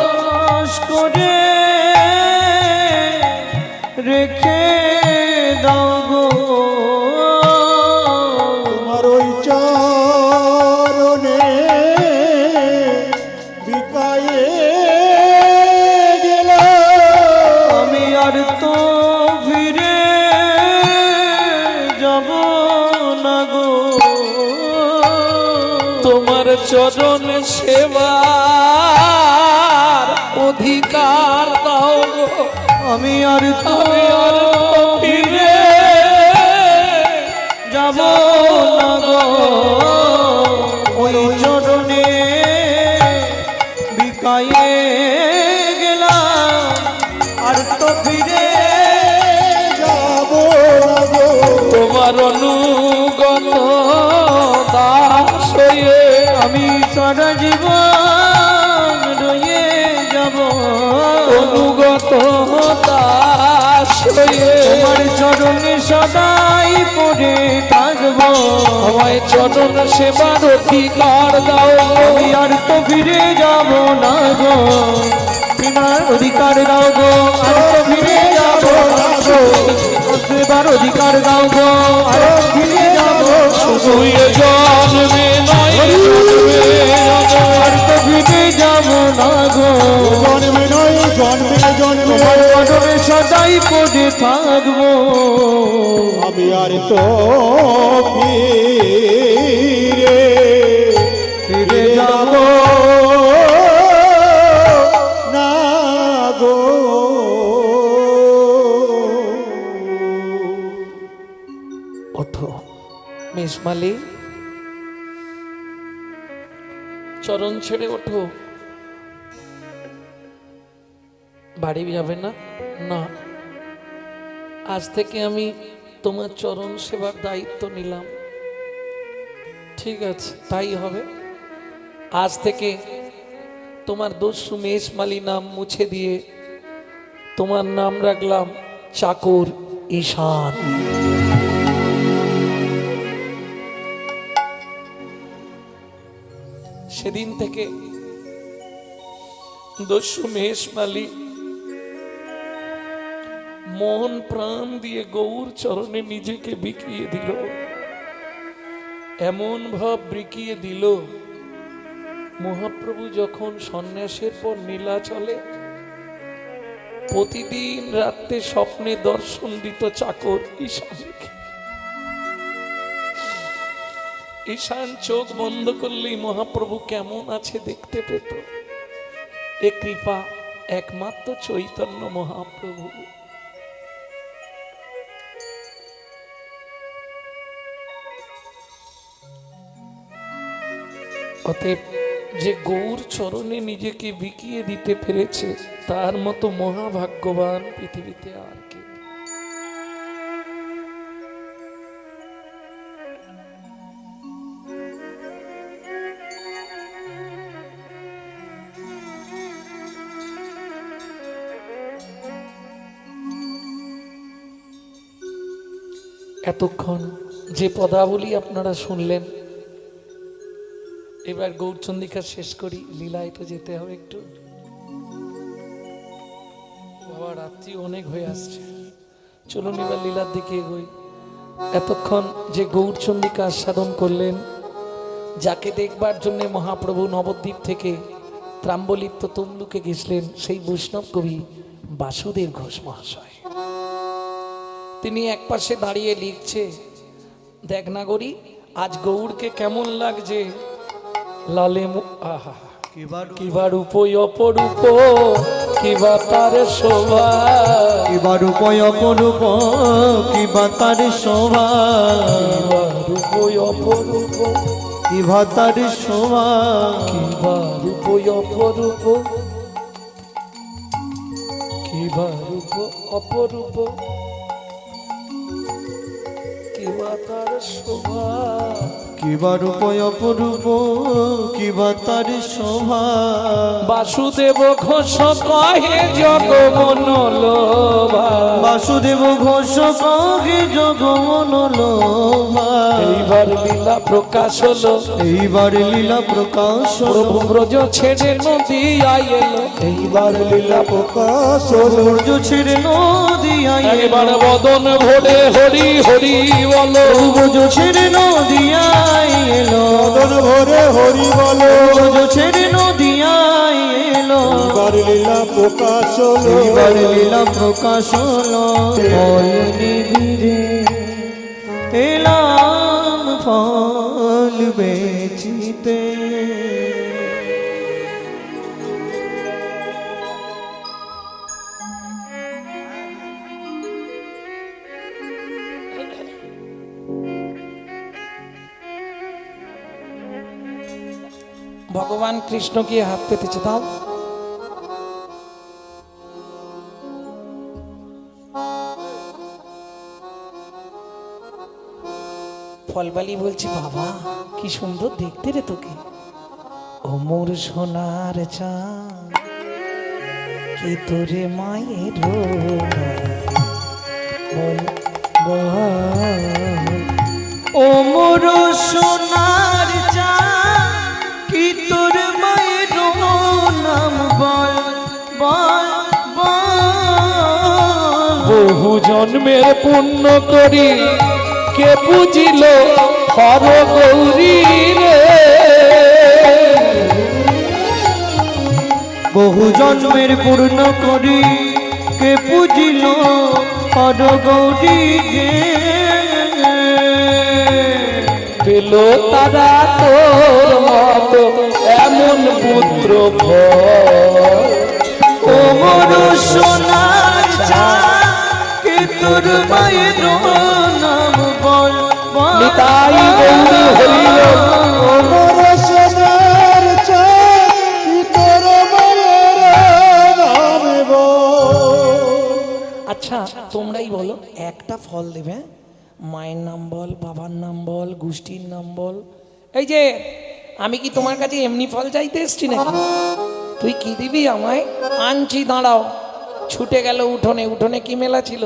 করে রেখে দাও গো। তোমার ওই চরণে বিকায়ে গেলাম। আমি আর তো ফিরে যাব না গো। তোমার চরণ সেবার অধিকার দাও গো। আমি আর তো ফিরে যাব না গো। ওই চরণে বিকায়ে গেলাম, আর তো ফিরে যাব না গো। তোমার অনু সারা জীবন রয়ে যাব অনুগত দাস হয়ে তোমার চরণে সদাই পড়ে থাকবো আমায় চরণ সেবার অধিকার দাও আমি আর তো ফিরে যাব না গো তোমার অধিকার দাও গো আর তো ফিরে যাব না গো সেবার অধিকার দাও গো আর তো ফিরে যাব শুধু এ জন্মে নয় জন্মে আর তো ফিরে যাব না গো জন্মে নয় জন্মে জন্মে তোমার চরণে সদাই পড়ে থাকবো আমি আর তো ফিরে ফিরে যাব না গো। ওঠো মেষমালি, চরণ ছেড়ে ওঠো। বাড়ি যাবে না? না, আজ থেকে আমি তোমার চরণ সেবার দায়িত্ব নিলাম। ঠিক আছে, তাই হবে। আজ থেকে তোমার দস্যু মেষমালি নাম মুছে দিয়ে তোমার নাম রাখলাম চাকর ঈশান। সেদিন থেকে দস্যু মেষমালি মন প্রাণ দিয়ে গৌর চরণে নিজেকে বিকিয়ে দিল। এমন ভাব বিকিয়ে দিল, মহাপ্রভু যখন সন্ন্যাসের পর নীলাচলে প্রতিদিন রাত্রে স্বপ্নে দর্শন দিত চাকর ঈশানকে। ঈশান চোখ বন্ধ করলেই মহাপ্রভু কেমন আছে দেখতে পেত। এ কৃপা একমাত্র চৈতন্য মহাপ্রভু। অতএব যে গৌর চরণে নিজেকে বিকিয়ে দিতে পেরেছে তার মতো মহাভাগ্যবান পৃথিবীতে আর কে? এতক্ষণ যে পদাবলী আপনারা শুনলেন, এবার গৌরচন্দ্রিকা শেষ করি। লীলায় তো যেতে হবে একটু, বাবা রাত্রি অনেক হয়ে আসছে। চলুন এবার লীলার দিকে এগোই। এতক্ষণ যে গৌরচন্দ্রিকা আস্বাদন করলেন, যাকে দেখবার জন্য মহাপ্রভু নবদ্বীপ থেকে ত্রাম্বলিপ্ত তমলুকে গেছিলেন, সেই বৈষ্ণব কবি বাসুদেব ঘোষ মহাশয়। তিনি একপাশে দাঁড়িয়ে লিখছে, দেখ নাগরী আজ গৌরকে কেমন লাগছে, লালে আহা কিবা রূপ অপরূপ, কিবা তার শোভা, কিবা রূপ অপরূপ, কিবা তার শোভা, কিবা রূপ অপরূপ, কিবা তার শোভা, কিবা রূপ অপরূপ, কিবা রূপ অপরূপ, কিবা তার শোভা, কিবা রূপ অপরূপ, কিবা তার শোভা। বাসুদেব ঘোষ কহে জগ মনোলোভা, বাসুদেব ঘোষ কহে জগ মনোলোভা। এইবার লীলা প্রকাশ হলো, এইবার লীলা প্রকাশ হলো, প্রভু ব্রজ ছেড়ে নদী আইলো, এইবার লীলা প্রকাশ হলো, সূর্য ছেড়ে নদিয়ায় একবার বদন ভরে হরি হরি বলো, সূর্য ছেড়ে নদিয়ায় এলো, মদন ভরে হরি বলো, সূর্য ছেড়ে নদিয়ায় এলো। এবার লীলা প্রকাশ হলো, এইবার লীলা প্রকাশ হলো, ফল নিবিড়ে এলাম ফল বেচিতে। ভগবান কৃষ্ণকে হাত পেতেছে, দাও। ফলবালি বলছি, বাবা কি সুন্দর দেখতে রে তোকে। ও মোর সোনার চাঁদ কি তোরে মায়ের বল বল ও মোর সোনার চাঁদ কি তোর মায়ের নাম বল বল বল। বহু জন্মের পুণ্য করি কে বুঝিল হর গৌরী রে। বহু জন্মের পূর্ণ করি কে পুজিল হর গৌরী রে। পেল তারা তোর মতো এমন পুত্র ফল। ও মোর সোনার চাঁদ কে তোর মায়ের নাম বল বল। নিতাই গৌরী হইল মোর সোনার চাঁদ কি তোর মায়ের নাম বল। আচ্ছা তোমরাই বলো একটা ফল দেবে, মায়ের নাম বল, বাবার নাম বল, গোষ্ঠীর নাম বল। এই যে আমি কি তোমার কাছে এমনি ফল চাইতে এসছি নাকি? তুই কি দিবি আমায়? আনছি, দাঁড়াও। ছুটে গেল উঠোনে। উঠোনে কি মেলা ছিল?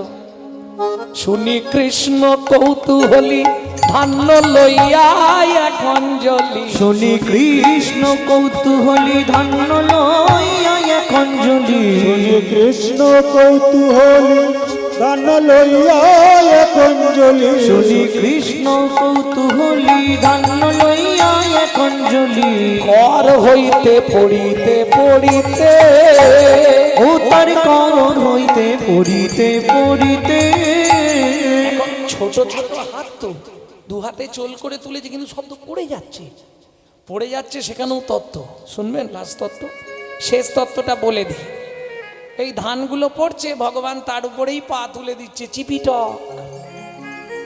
শুনি কৃষ্ণ কৌতূহলী ধান্য লইয়া এখন জলি। শুনি কৃষ্ণ কৌতূহলী ধান্য লইয়া এখন জলি। শুনি কৃষ্ণ কৌতূহলী ধান লইয়া এখন জ্বলি। শুনি কৃষ্ণ কৌতূহলী ধান্য লইয়া এখন জলি। কর হইতে পড়িতে পড়িতে ও তার করণ হইতে পড়িতে পড়িতে। ছোট ছোট হাত তো দু হাতে চোল করে তুলেছে, কিন্তু শব্দ পড়ে যাচ্ছে পড়ে যাচ্ছে। সেখানেও তত্ত্ব শুনবেন, লাস্ট তত্ত্ব, শেষ তত্ত্বটা বলে দিই। এই ধানগুলো পড়ছে, ভগবান তার উপরেই পা তুলে দিচ্ছে, চিপিটক।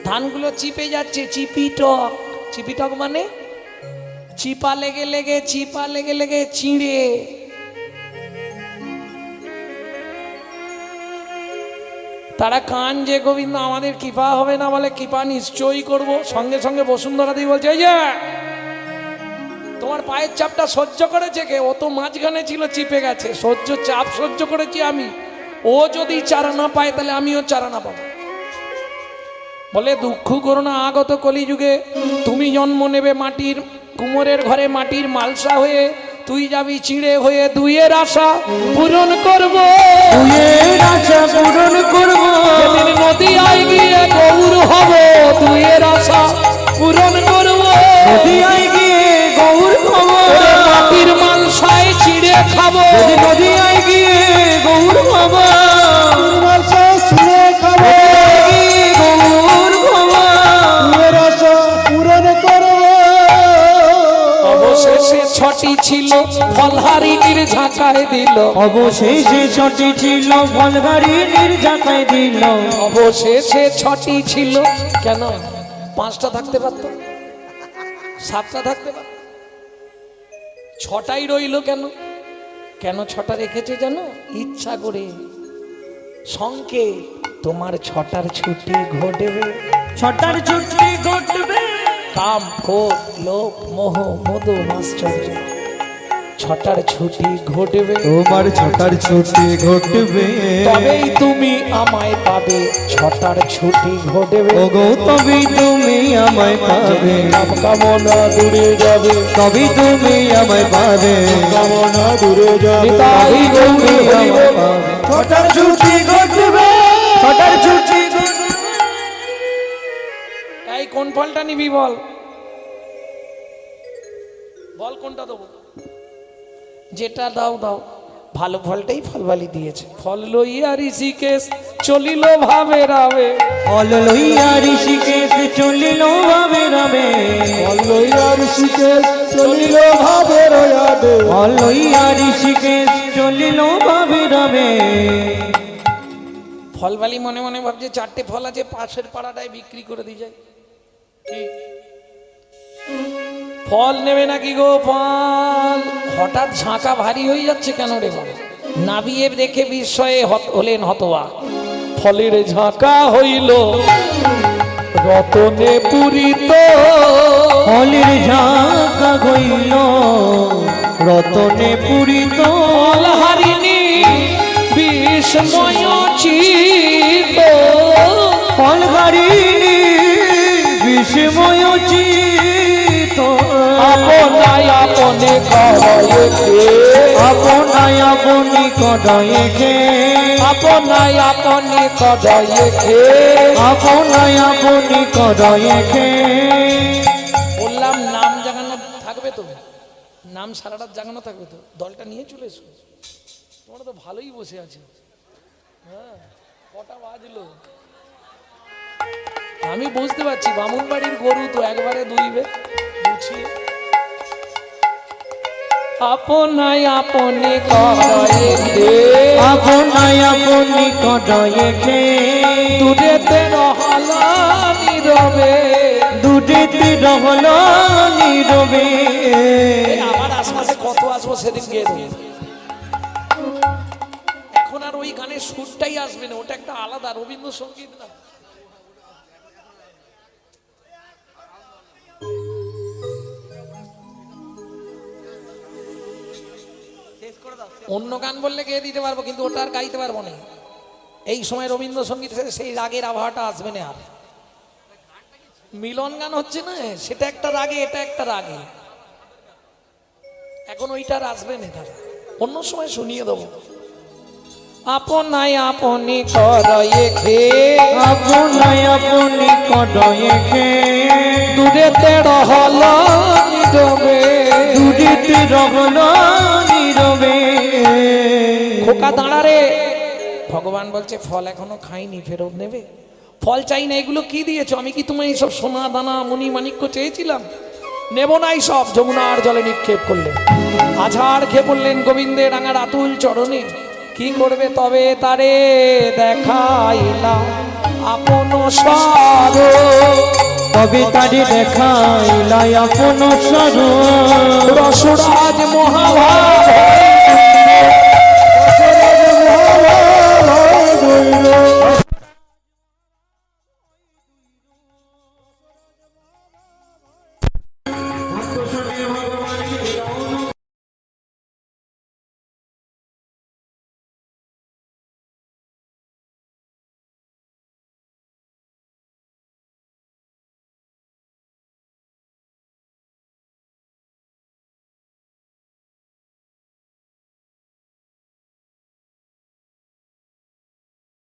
ধানগুলো চিপে যাচ্ছে, চিপিটক। চিপিটক মানে চিপা লেগে লেগে, চিপা লেগে লেগে চিঁড়ে। তারা কান যে গোবিন্দ আমাদের কৃপা হবে না, বলে কৃপা নিশ্চয়ই করব। সঙ্গে সঙ্গে বসুন্ধরা দেবী বলছে, এই যে তোমার পায়ের চাপটা সহ্য করেছে কে? ও তো মাঝখানে ছিল, চিপে গেছে। চাপ সহ্য করেছি আমি। ও যদি চারা না পায় তাহলে আমিও চারা না পাবো। বলে দুঃখ করো না, আগত কলিযুগে তুমি জন্ম নেবে মাটির কুমোরের ঘরে, মাটির মালসা হয়ে। তুই যাবি চিড়ে হয়ে, দুইয়ের আশা পূরণ করব। দুইয়ের আশা পূরণ করব। যেদিন নদীয়ায় গিয়ে গৌর হব, দুইয়ের আশা পূরণ করব। নদীয়ায় গিয়ে গৌর হব। মাটির মালসায় চিড়ে খাবো। নদীয়ায় গিয়ে গৌর হব। মালসা ছিঁড়ে খাবো। গৌর হব। দুয়ের আশা পূরণ করব। অবশেষে ছটি ছিল ফলহারিণীর ঝাঁকায় দিল। অবশেষে ছটি ছিল ফলহারি নির্জাকায় দিল। অবশেষে ছটি ছিল, কেন 5টা থাকতে পারতো, 7টা থাকতে পারত, 6টাই রইল কেন? কেন 6টা রেখেছে জানো? ইচ্ছা করে, সংকে তোমার 6টার ছুটি ঘটবে। 6টার ছুটি ঘটবে। কাম, ক্রোধ, লোভ, মোহ, মদ, মাশ্চর্য, 6টার ছুটি ঘটবে। তোমার 6টার ছুটি ঘটবে। তবেই তুমি আমায় পাবে, 6টার ছুটি ঘটবে। ওগো তবেই তুমি আমায় পাবে। কাম কামনা দূরে যাবে, তবেই তুমি আমায় পাবে। কামনা দূরে যাবে। নিতাই গৌরী হরি বল। 6টার ছুটি ঘটবে। 6টার ছুটি ঘটবে। এই কোন ফলটা নিবি বল, বল কোনটা দেবো? যেটা দাও দাও, ভালো ফলটাই ফলবালি দিয়েছে। ফল লইয়া ঋষিকেশ চলিল ভাবে রাবে। ফল লইয়া ঋষিকেশ চলিল ভাবে রাবে। ফল লইয়া ঋষিকেশ চলিল ভাবে রয়াবে। ফল লইয়া ঋষিকেশ চলিল ভাবে রাবে। ফলবালি মনে মনে ভাবছে 4টে ফল আছে, পাশের পাড়াটায় বিক্রি করে দিয়ে যায়। কি ফল নেবে নাকি গো? ফল হঠাৎ ঝাঁকা ভারী হয়ে যাচ্ছে কেন রে বাবা? নাবিয়ে দেখে বিস্ময়ে হলেন হতবাক। ফলের ঝাঁকা হইল রতনে পূরিত। ফলের ঝাঁকা হইল পুরিত ফলহারিণী বিস্ময় চিত ফলহারিণী বিস্ময় চিত আপনায় আপনে করেছে আপনায় আপনি কদয়েকে আপনায় আপনি করেছে আপনায় আপনি কদয়েকে। বললাম নাম জাগানো থাকবে তো, নাম সারা রাত জাগানো থাকবে তো, দলটা নিয়ে চলে এসো। তোমরা তো ভালোই বসে আছো। হ্যাঁ, কটা বাজলো? আমি বুঝতে পারছি বামুন বাড়ির গরু তো একবারে দুইবে গুছিয়ে। আপনায় আপনি করেছে আপনায় আপনি কদয়েকে দুধেতে রহল নীরবে। দুটিতে রহল নীরবে। এই আমার আশপাশে কত আসবো সেদিন গিয়ে দেবো। এখন আর ওই গানের সুরটাই আসবে না, ওটা একটা আলাদা রবীন্দ্রসঙ্গীত না। অন্য গান বললে গেয়ে দিতে পারবো, কিন্তু ওটা আর গাইতে পারবো না। এই সময় রবীন্দ্রসঙ্গীত সেই রাগের আবহাওয়াটা আসবে না আর। মিলন গান হচ্ছে না, সেটা একটা রাগে, এটা একটা রাগে। এখন ওইটা আর আসবে না, তারা অন্য সময় শুনিয়ে দেবো। আপনায় আপনি করেছে আপনায় আপনি কদয়েকে দুধেতে রহল নীরবে। দুটিতে রহল নীরবে। খোকা দাঁড়ারে, ভগবান বলছে ফল এখনো খাইনি, ফেরত নেবে? ফল চাই না, এগুলো কি দিয়েছো? আমি কি তোমায় এইসব সোনা দানা মণি মাণিক্য চেয়েছিলাম? নেব না, সব যমুনার জলে নিক্ষেপ করলে। আঝাড় খেয়ে পড়লেন গোবিন্দের রাঙার আতুল চরণে। কি করবে তবে তারে দেখাইলা আপন স্বর। তবে তারে দেখাইলা আপন স্বরূপ। রসরাজ মহা